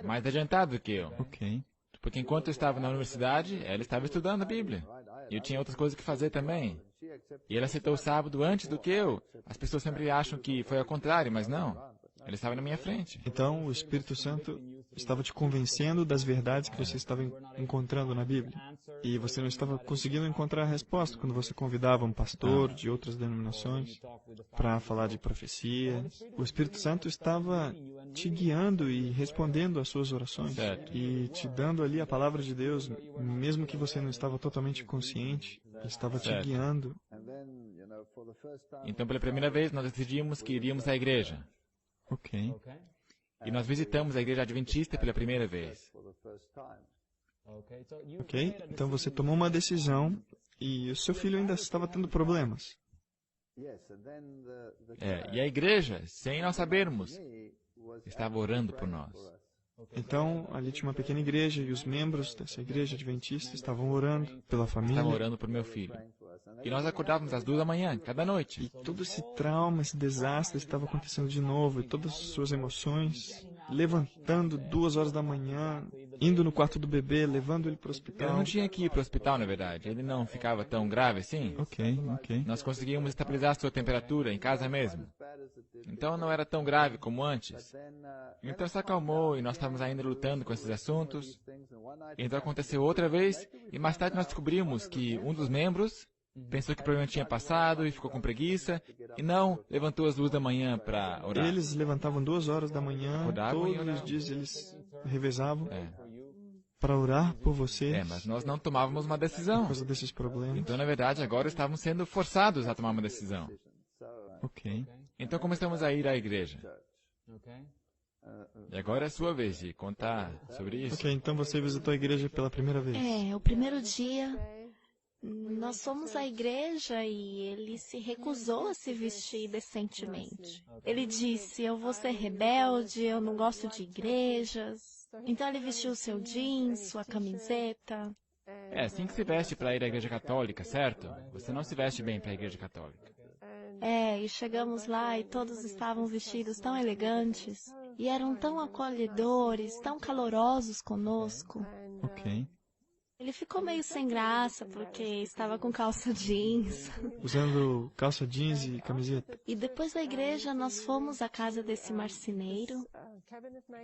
mais adiantada do que eu. Ok. Porque enquanto eu estava na universidade, ela estava estudando a Bíblia. E eu tinha outras coisas que fazer também. E ela aceitou o sábado antes do que eu. As pessoas sempre acham que foi ao contrário, mas não. Ela estava na minha frente. Então, o Espírito Santo estava te convencendo das verdades que você estava encontrando na Bíblia. E você não estava conseguindo encontrar a resposta quando você convidava um pastor de outras denominações para falar de profecia. O Espírito Santo estava te guiando e respondendo às suas orações. Certo. E te dando ali a palavra de Deus, mesmo que você não estava totalmente consciente. Ele estava te Certo. guiando. Então, pela primeira vez, nós decidimos que iríamos à igreja. Ok. E nós visitamos a igreja adventista pela primeira vez. Ok? Então você tomou uma decisão e o seu filho ainda estava tendo problemas. E a igreja, sem nós sabermos, estava orando por nós. Então, ali tinha uma pequena igreja e os membros dessa igreja adventista estavam orando pela família. Estavam orando por meu filho. E nós acordávamos às 2 da manhã, cada noite. E todo esse trauma, esse desastre estava acontecendo de novo. E todas as suas emoções, levantando 2 horas da manhã, indo no quarto do bebê, levando ele para o Eu hospital. não tinha que ir para o hospital, na verdade. Ele não ficava tão grave assim. Ok, ok. Nós conseguíamos estabilizar sua temperatura em casa mesmo. Então não era tão grave como antes. Então se acalmou e nós estávamos ainda lutando com esses assuntos. Então aconteceu outra vez e mais tarde nós descobrimos que um dos membros pensou que o problema tinha passado e ficou com preguiça e não levantou às 2 da manhã para orar. Eles levantavam 2 horas da manhã, Acordavam e todos os oravam. dias eles revezavam É. para orar por você Mas nós não tomávamos uma por decisão. causa desses problemas. Então, na verdade, agora estávamos sendo forçados a tomar uma decisão. Ok. Então começamos a ir à igreja. E agora é a sua vez de contar sobre isso. Ok, então você visitou a igreja pela primeira vez. O primeiro dia nós fomos à igreja e ele se recusou a se vestir decentemente. Ele disse, eu vou ser rebelde, eu não gosto de igrejas. Então ele vestiu o seu jeans, sua camiseta. É assim que se veste para ir à igreja católica, certo? Você não se veste bem para a igreja católica. E chegamos lá e todos estavam vestidos tão elegantes. E eram tão acolhedores, tão calorosos conosco. Ok. Ele ficou meio sem graça porque estava com calça jeans. Usando calça jeans e camiseta. E depois da igreja nós fomos à casa desse marceneiro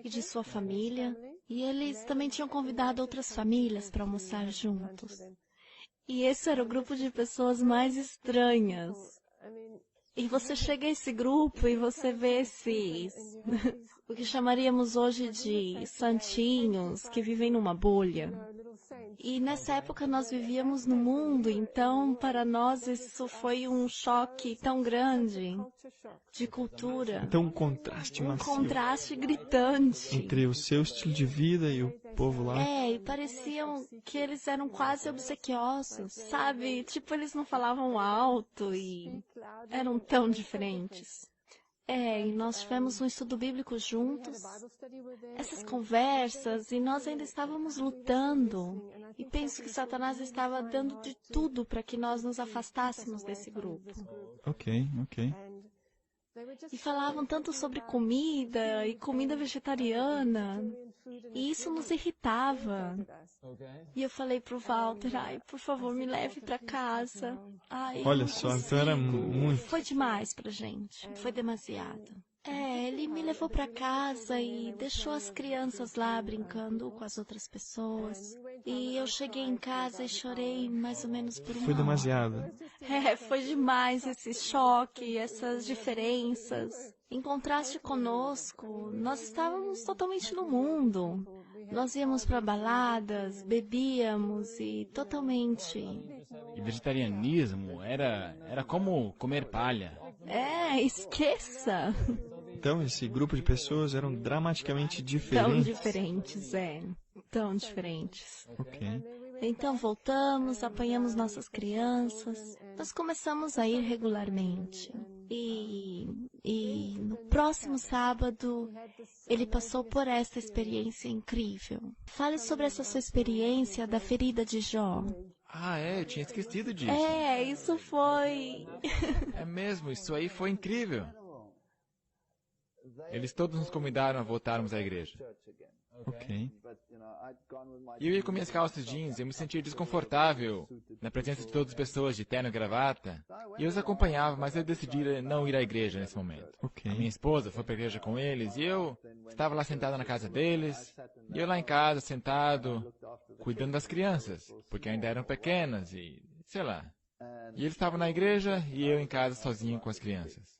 e de sua família. E eles também tinham convidado outras famílias para almoçar juntos. E esse era o grupo de pessoas mais estranhas. E você chega a esse grupo e você vê esses, o que chamaríamos hoje de santinhos, que vivem numa bolha. E nessa época nós vivíamos no mundo, então para nós isso foi um choque tão grande de cultura. Então um contraste Um macio contraste gritante. entre o seu estilo de vida e o povo lá. E pareciam que eles eram quase obsequiosos, sabe? Tipo, eles não falavam alto e eram tão diferentes. E nós tivemos um estudo bíblico juntos, essas conversas, e nós ainda estávamos lutando. E penso que Satanás estava dando de tudo para que nós nos afastássemos desse grupo. Ok, ok. E falavam tanto sobre comida e comida vegetariana. E isso nos irritava. E eu falei pro Walter, por favor, me leve para casa. Eu Olha não só, então era consigo. muito. Foi demais pra gente. Foi demasiado. Ele me levou para casa e deixou as crianças lá brincando com as outras pessoas. E eu cheguei em casa e chorei mais ou menos por uma Foi hora. demasiado. Foi demais esse choque, essas diferenças. Em contraste conosco, nós estávamos totalmente no mundo. Nós íamos para baladas, bebíamos e totalmente... E vegetarianismo era como comer palha. Esqueça! Então, esse grupo de pessoas eram dramaticamente Tão diferentes. diferentes, tão diferentes. Ok. Então voltamos, apanhamos nossas crianças, nós começamos a ir regularmente. E no próximo sábado, ele passou por essa experiência incrível. Fale sobre essa sua experiência da ferida de Jó. Eu tinha esquecido disso. Isso foi... É mesmo, isso aí foi incrível. Eles todos nos convidaram a voltarmos à igreja. Ok. E eu ia com minhas calças jeans, eu me sentia desconfortável na presença de todas as pessoas de terno e gravata. E eu os acompanhava, mas eu decidi não ir à igreja nesse momento. Ok. A minha esposa foi para a igreja com eles e eu estava lá sentado na casa deles. E eu lá em casa, sentado, cuidando das crianças, porque ainda eram pequenas e sei lá. E eles estavam na igreja e eu em casa sozinho com as crianças.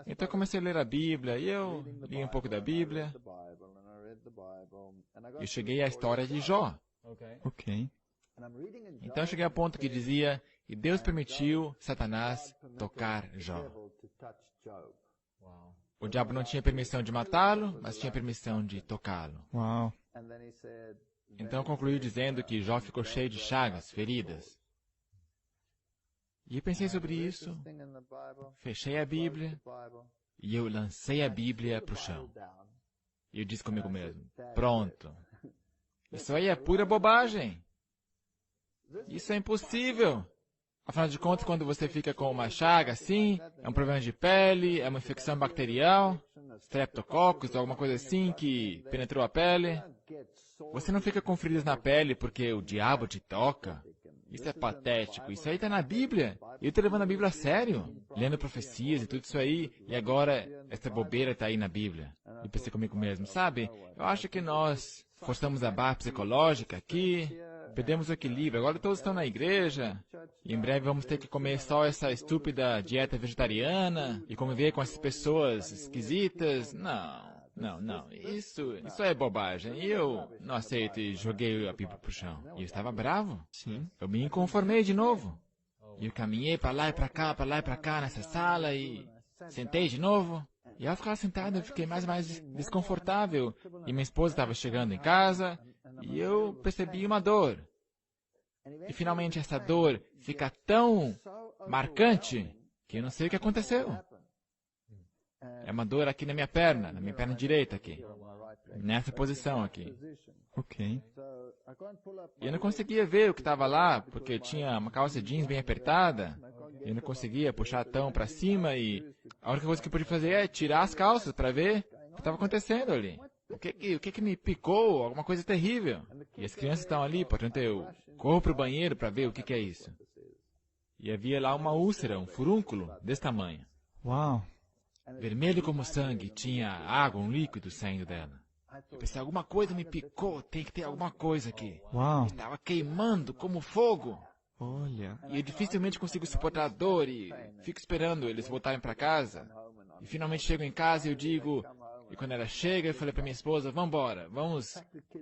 Então eu comecei a ler a Bíblia e eu li um pouco da Bíblia. Eu cheguei à história de Jó. Ok. Então eu cheguei ao ponto que dizia, e Deus permitiu Satanás tocar Jó. O diabo não tinha permissão de matá-lo, mas tinha permissão de tocá-lo. Uau. Então concluiu dizendo que Jó ficou cheio de chagas, feridas. E eu pensei sobre isso, fechei a Bíblia e eu lancei a Bíblia para o chão. E eu disse comigo mesmo, pronto. Isso aí é pura bobagem. Isso é impossível. Afinal de contas, quando você fica com uma chaga assim, é um problema de pele, é uma infecção bacterial, streptococcus, alguma coisa assim que penetrou a pele. Você não fica com feridas na pele porque o diabo te toca. Isso é patético. Isso aí está na Bíblia. Eu estou levando a Bíblia a sério, lendo profecias e tudo isso aí, e agora essa bobeira está aí na Bíblia. E pensei comigo mesmo, sabe? Eu acho que nós forçamos a barra psicológica aqui, perdemos o equilíbrio. Agora todos estão na igreja, e em breve vamos ter que comer só essa estúpida dieta vegetariana e conviver com essas pessoas esquisitas. Não. Isso é bobagem. E eu não aceito e joguei a Bíblia pro chão. E eu estava bravo. Sim. Eu me inconformei de novo. E eu caminhei para lá e para cá nessa sala e sentei de novo. E ao ficar sentado eu fiquei mais e mais desconfortável. E minha esposa estava chegando em casa e eu percebi uma dor. E finalmente essa dor fica tão marcante que eu não sei o que aconteceu. É uma dor aqui na minha perna direita aqui. Nessa posição aqui. Ok. E eu não conseguia ver o que estava lá, porque tinha uma calça jeans bem apertada. Eu não conseguia puxar tão para cima e a única coisa que eu podia fazer é tirar as calças para ver o que estava acontecendo ali. O que me picou? Alguma coisa terrível. E as crianças estão ali, portanto eu corro para o banheiro para ver o que é isso. E havia lá uma úlcera, um furúnculo desse tamanho. Uau. Vermelho como sangue, tinha água, um líquido saindo dela. Eu pensei, alguma coisa me picou, tem que ter alguma coisa aqui. Uau. Estava queimando como fogo. Olha. E eu dificilmente consigo suportar a dor e fico esperando eles voltarem para casa. E finalmente chego em casa e eu digo... E quando ela chega, eu falei para minha esposa, vamos.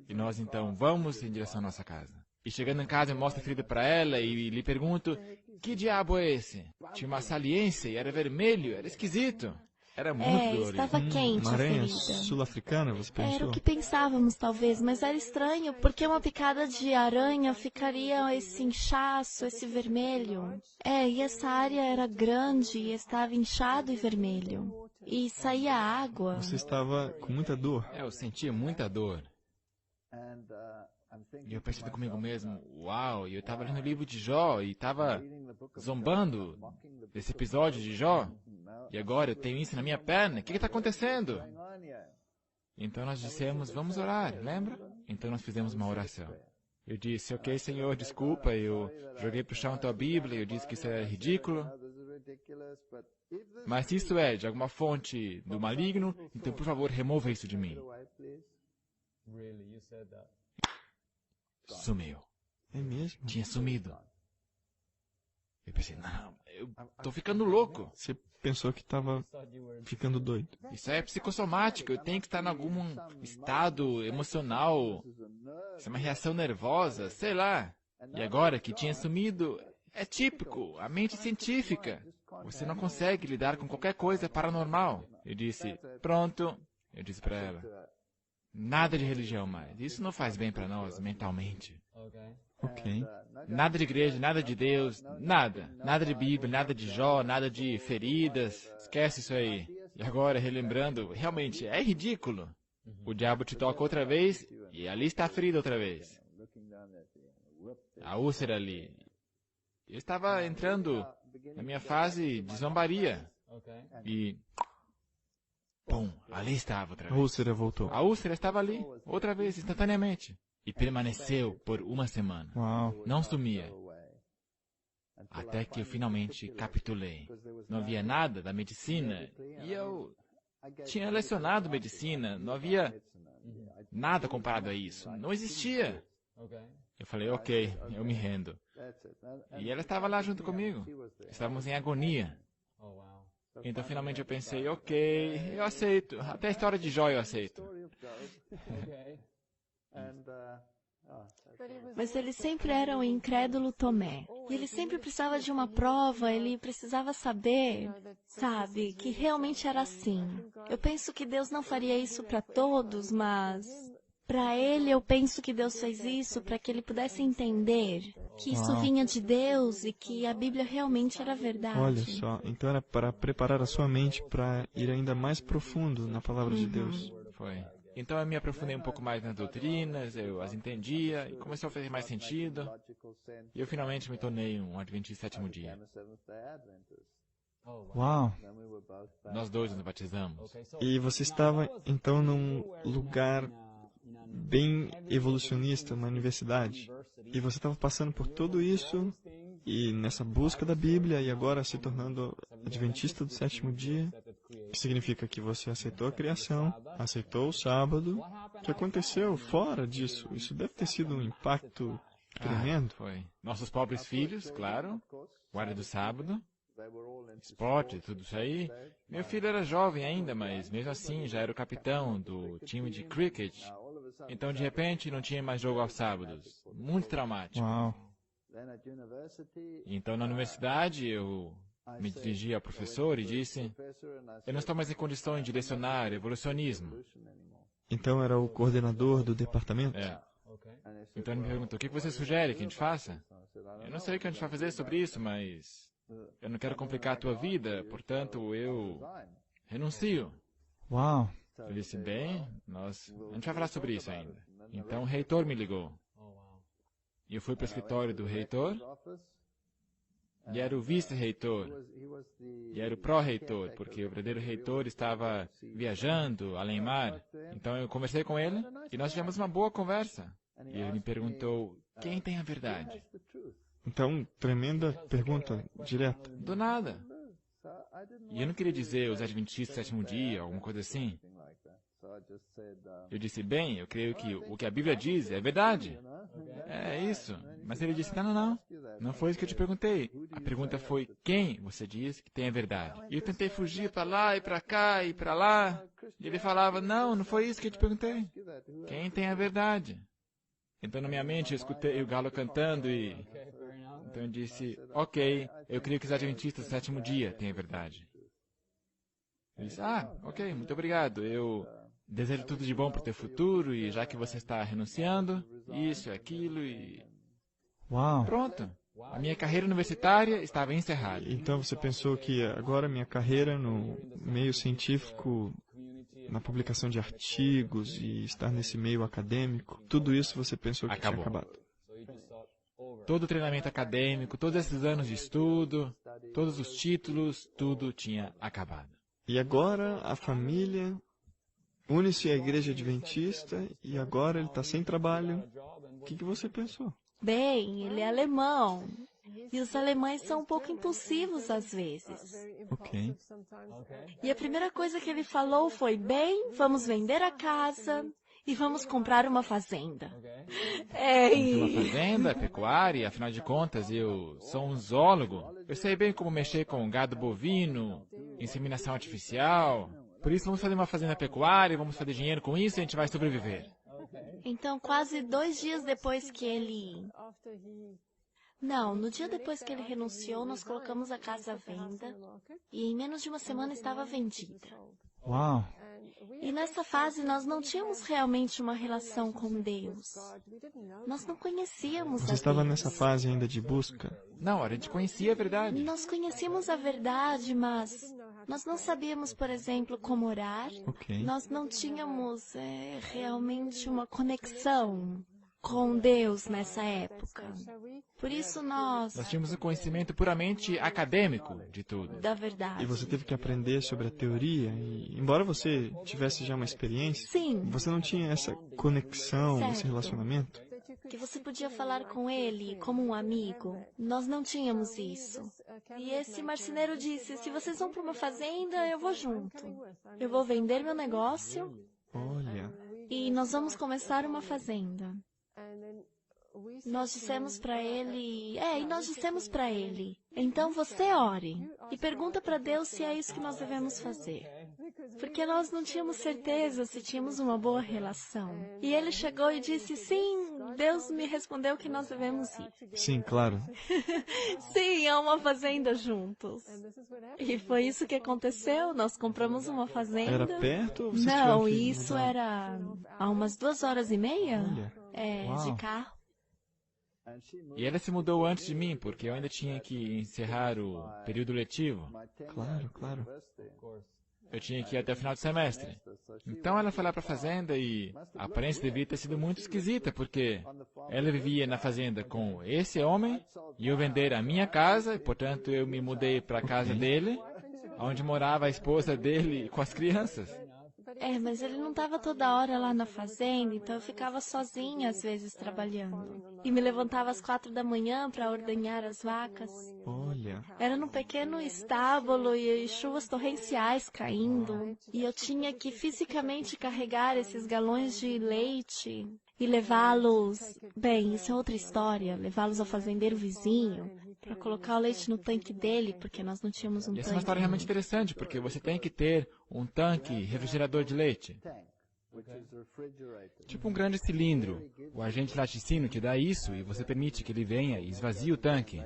E nós então vamos em direção à nossa casa. E chegando em casa eu mostro a ferida para ela e lhe pergunto, que diabo é esse? Tinha uma saliência e era vermelho, era esquisito. Era muito dolorido. Estava quente Uma a aranha ferida. sul-africana, você Era pensou? o que pensávamos, talvez, mas era estranho, porque uma picada de aranha ficaria esse inchaço, esse vermelho. E essa área era grande e estava inchado e vermelho. E saía água. Você estava com muita dor. Eu sentia muita dor. E eu pensei comigo mesmo, uau, e eu estava lendo o livro de Jó e estava zombando desse episódio de Jó. E agora eu tenho isso na minha perna, o que está acontecendo? Então nós dissemos, vamos orar, lembra? Então nós fizemos uma oração. Eu disse, ok, Senhor, desculpa, eu joguei para o chão a tua Bíblia, eu disse que isso era ridículo. Mas se isso é de alguma fonte do maligno, então por favor remova isso de mim. Sumiu. É mesmo? Tinha sumido. Eu pensei, não, eu tô ficando louco. Você pensou que estava ficando doido. Isso é psicossomático, eu tenho que estar em algum estado emocional. Isso é uma reação nervosa, sei lá. E agora que tinha sumido, é típico, a mente científica. Você não consegue lidar com qualquer coisa paranormal. Eu disse, pronto. Eu disse para ela, nada de religião mais. Isso não faz bem para nós mentalmente. Ok. Nada de igreja, nada de Deus, nada. Nada de Bíblia, nada de Jó, nada de feridas. Esquece isso aí. E agora, relembrando, realmente é ridículo. O diabo te toca outra vez e ali está a ferida outra vez. A úlcera ali. Eu estava entrando na minha fase de zombaria. E... pum, ali estava outra A vez. úlcera voltou. A úlcera estava ali, outra vez, instantaneamente. E permaneceu por uma semana. Uau. Não sumia. Até que eu finalmente capitulei. Não havia nada da medicina. E eu tinha lecionado medicina. Não havia nada comparado a isso. Não existia. Eu falei, ok, eu me rendo. E ela estava lá junto comigo. Estávamos em agonia. Então finalmente eu pensei, ok, eu aceito. Até a história de Jó eu aceito. Mas ele sempre era um incrédulo Tomé. E ele sempre precisava de uma prova, ele precisava saber, sabe, que realmente era assim. Eu penso que Deus não faria isso para todos, mas para ele eu penso que Deus fez isso para que ele pudesse entender que isso vinha de Deus e que a Bíblia realmente era verdade. Olha só, então era para preparar a sua mente para ir ainda mais profundo na palavra de Deus. Foi. Então eu me aprofundei um pouco mais nas doutrinas, eu as entendia e começou a fazer mais sentido. E eu finalmente me tornei um Adventista sétimo dia. Uau. Nós dois nos batizamos. E você estava então num lugar bem evolucionista, uma universidade. E você estava passando por tudo isso e nessa busca da Bíblia e agora se tornando Adventista do sétimo dia, que significa que você aceitou a criação, aceitou o sábado. O que aconteceu fora disso? Isso deve ter sido um impacto tremendo. Foi. Nossos pobres filhos, claro, guarda do sábado, esporte, tudo isso aí. Meu filho era jovem ainda, mas mesmo assim já era o capitão do time de cricket. Então, de repente, não tinha mais jogo aos sábados. Muito traumático. Uau. Então, na universidade, eu me dirigi ao professor e disse, eu não estou mais em condições de lecionar evolucionismo. Então era o coordenador do departamento? É. Então ele me perguntou, o que você sugere que a gente faça? Eu não sei o que a gente vai fazer sobre isso, mas eu não quero complicar a tua vida, portanto eu renuncio. Uau. Eu disse, bem, a gente vai falar sobre isso ainda. Então o reitor me ligou. E eu fui para o escritório do reitor, e era o vice-reitor, e era o pró-reitor, porque o verdadeiro reitor estava viajando além mar. Então eu conversei com ele, e nós tivemos uma boa conversa. E ele me perguntou, quem tem a verdade? Então, tremenda pergunta direta. Do nada. E eu não queria dizer os Adventistas do sétimo dia, alguma coisa assim. Eu disse, bem, eu creio que o que a Bíblia diz é verdade. É isso. Mas ele disse, não. Não foi isso que eu te perguntei. A pergunta foi, quem você diz que tem a verdade? E eu tentei fugir para lá e para cá e para lá. E ele falava, não foi isso que eu te perguntei. Quem tem a verdade? Então na minha mente eu escutei o galo cantando e... Então eu disse, ok, eu creio que os Adventistas do sétimo dia têm a verdade. Ele disse, ok, muito obrigado. Eu desejo tudo de bom para o teu futuro e já que você está renunciando, isso, aquilo e... Uau. Pronto. A minha carreira universitária estava encerrada. Então você pensou que agora minha carreira no meio científico, na publicação de artigos e estar nesse meio acadêmico, tudo isso você pensou que tinha acabado? Todo o treinamento acadêmico, todos esses anos de estudo, todos os títulos, tudo tinha acabado. E agora a família une-se à igreja adventista e agora ele está sem trabalho. O que você pensou? Bem, ele é alemão. E os alemães são um pouco impulsivos às vezes. Ok. E a primeira coisa que ele falou foi, bem, vamos vender a casa e vamos comprar uma fazenda. Uma fazenda, pecuária, afinal de contas, eu sou um zoólogo. Eu sei bem como mexer com gado bovino, inseminação artificial. Por isso, vamos fazer uma fazenda pecuária, vamos fazer dinheiro com isso e a gente vai sobreviver. Então, quase 2 dias depois que ele... Não, no dia depois que ele renunciou, nós colocamos a casa à venda e em menos de uma semana estava vendida. Uau. E nessa fase nós não tínhamos realmente uma relação com Deus. Nós não conhecíamos a Você estava Deus. nessa fase ainda de busca? Não, a gente conhecia a verdade. Nós conhecíamos a verdade, mas nós não sabíamos, por exemplo, como orar. Ok. Nós não tínhamos realmente uma conexão com Deus nessa época. Por isso Nós tínhamos um conhecimento puramente acadêmico de tudo. da verdade. E você teve que aprender sobre a teoria, e embora você tivesse já uma experiência, Sim, você não tinha essa conexão, esse Certo. relacionamento? que você podia falar com ele como um amigo. Nós não tínhamos isso. E esse marceneiro disse, se vocês vão para uma fazenda, eu vou junto. Eu vou vender meu negócio Olha, e nós vamos começar uma fazenda. Nós dissemos para ele, então você ore e pergunta para Deus se é isso que nós devemos fazer. Porque nós não tínhamos certeza se tínhamos uma boa relação. E ele chegou e disse, sim, Deus me respondeu que nós devemos ir. sim, claro. Sim, a uma fazenda juntos. E foi isso que aconteceu, nós compramos uma fazenda. Era perto ou vocês Não, tiveram que isso mudar? era a umas 2h30 Olha, Uau. de carro. E ela se mudou antes de mim, porque eu ainda tinha que encerrar o período letivo. claro, claro. Eu tinha que ir até o final do semestre. Então ela foi lá para a fazenda e a aparência devia ter sido muito esquisita, porque ela vivia na fazenda com esse homem e eu vender a minha casa, e portanto eu me mudei para a casa dele, onde morava a esposa dele com as crianças. Mas ele não estava toda hora lá na fazenda, então eu ficava sozinha às vezes trabalhando. E me levantava às 4 da manhã para ordenhar as vacas. Olha, Era num pequeno estábulo e chuvas torrenciais caindo. E eu tinha que fisicamente carregar esses galões de leite e levá-los... Bem, isso é outra história. Levá-los ao fazendeiro vizinho para colocar o leite no tanque dele, porque nós não tínhamos um E essa é uma tanque. história realmente interessante, porque você tem que ter um tanque refrigerador de leite. Tipo um grande cilindro. O agente laticínio te dá isso e você permite que ele venha e esvazie o tanque.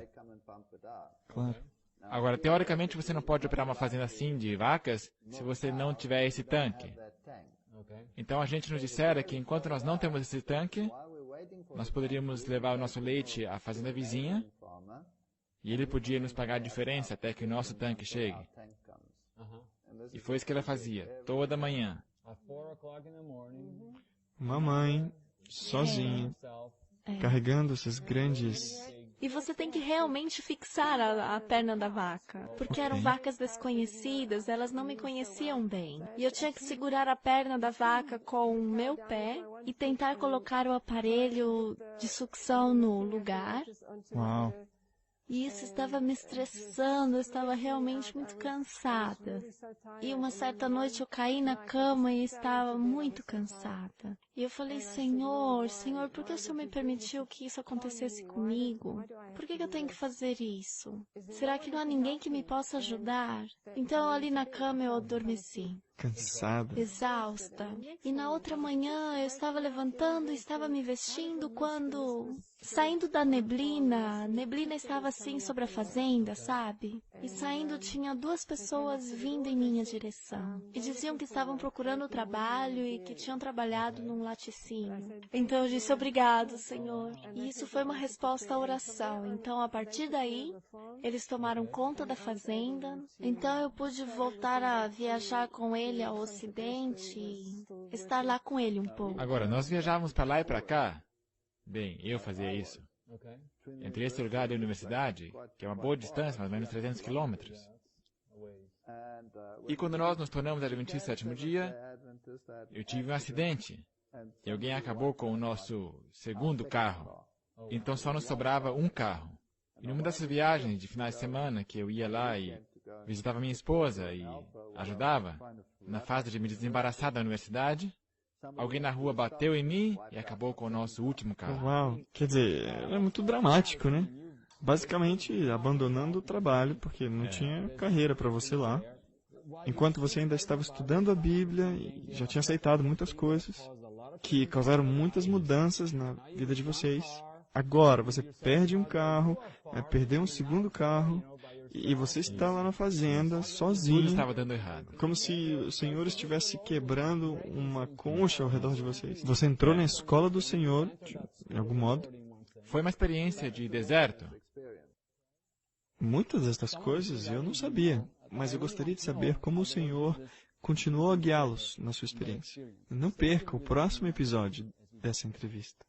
claro. Agora, teoricamente, você não pode operar uma fazenda assim de vacas se você não tiver esse tanque. Então a gente nos dissera que enquanto nós não temos esse tanque, nós poderíamos levar o nosso leite à fazenda vizinha e ele podia nos pagar a diferença até que o nosso tanque chegue. E foi isso que ela fazia, toda manhã. Uma mãe, sozinha, carregando esses grandes... E você tem que realmente fixar a perna da vaca. Porque eram vacas desconhecidas, elas não me conheciam bem. E eu tinha que segurar a perna da vaca com o meu pé e tentar colocar o aparelho de sucção no lugar. Uau. E isso estava me estressando, eu estava realmente muito cansada. E uma certa noite eu caí na cama e estava muito cansada. E eu falei, Senhor, por que o Senhor me permitiu que isso acontecesse comigo? Por que eu tenho que fazer isso? Será que não há ninguém que me possa ajudar? Então ali na cama eu adormeci. Cansada. Exausta. E na outra manhã eu estava levantando e estava me vestindo quando, saindo da neblina, a neblina estava assim sobre a fazenda, sabe? E saindo tinha 2 pessoas vindo em minha direção. E diziam que estavam procurando trabalho e que tinham trabalhado num laticínio. Então eu disse, obrigado, Senhor. E isso foi uma resposta à oração. Então a partir daí, eles tomaram conta da fazenda. Então eu pude voltar a viajar com ele ao Ocidente e estar lá com ele um pouco. Agora, nós viajávamos para lá e para cá. Bem, eu fazia isso. Entre esse lugar e a universidade, que é uma boa distância, mais ou menos 300 quilômetros. E quando nós nos tornamos adventistas do 7º dia, eu tive um acidente. E alguém acabou com o nosso segundo carro. Então só nos sobrava um carro. E numa dessas viagens de finais de semana que eu ia lá e visitava minha esposa e ajudava, na fase de me desembaraçar da universidade, alguém na rua bateu em mim e acabou com o nosso último carro. Uau, quer dizer, é muito dramático, né? Basicamente abandonando o trabalho, porque não tinha carreira para você lá. Enquanto você ainda estava estudando a Bíblia e já tinha aceitado muitas coisas que causaram muitas mudanças na vida de vocês. Agora, você perde um carro, perdeu um segundo carro, e você está lá na fazenda, sozinho. Tudo estava dando errado. Como se o Senhor estivesse quebrando uma concha ao redor de vocês. Você entrou na escola do Senhor, de algum modo. Foi uma experiência de deserto. Muitas destas coisas eu não sabia, mas eu gostaria de saber como o Senhor continuou a guiá-los na sua experiência. Não perca o próximo episódio dessa entrevista.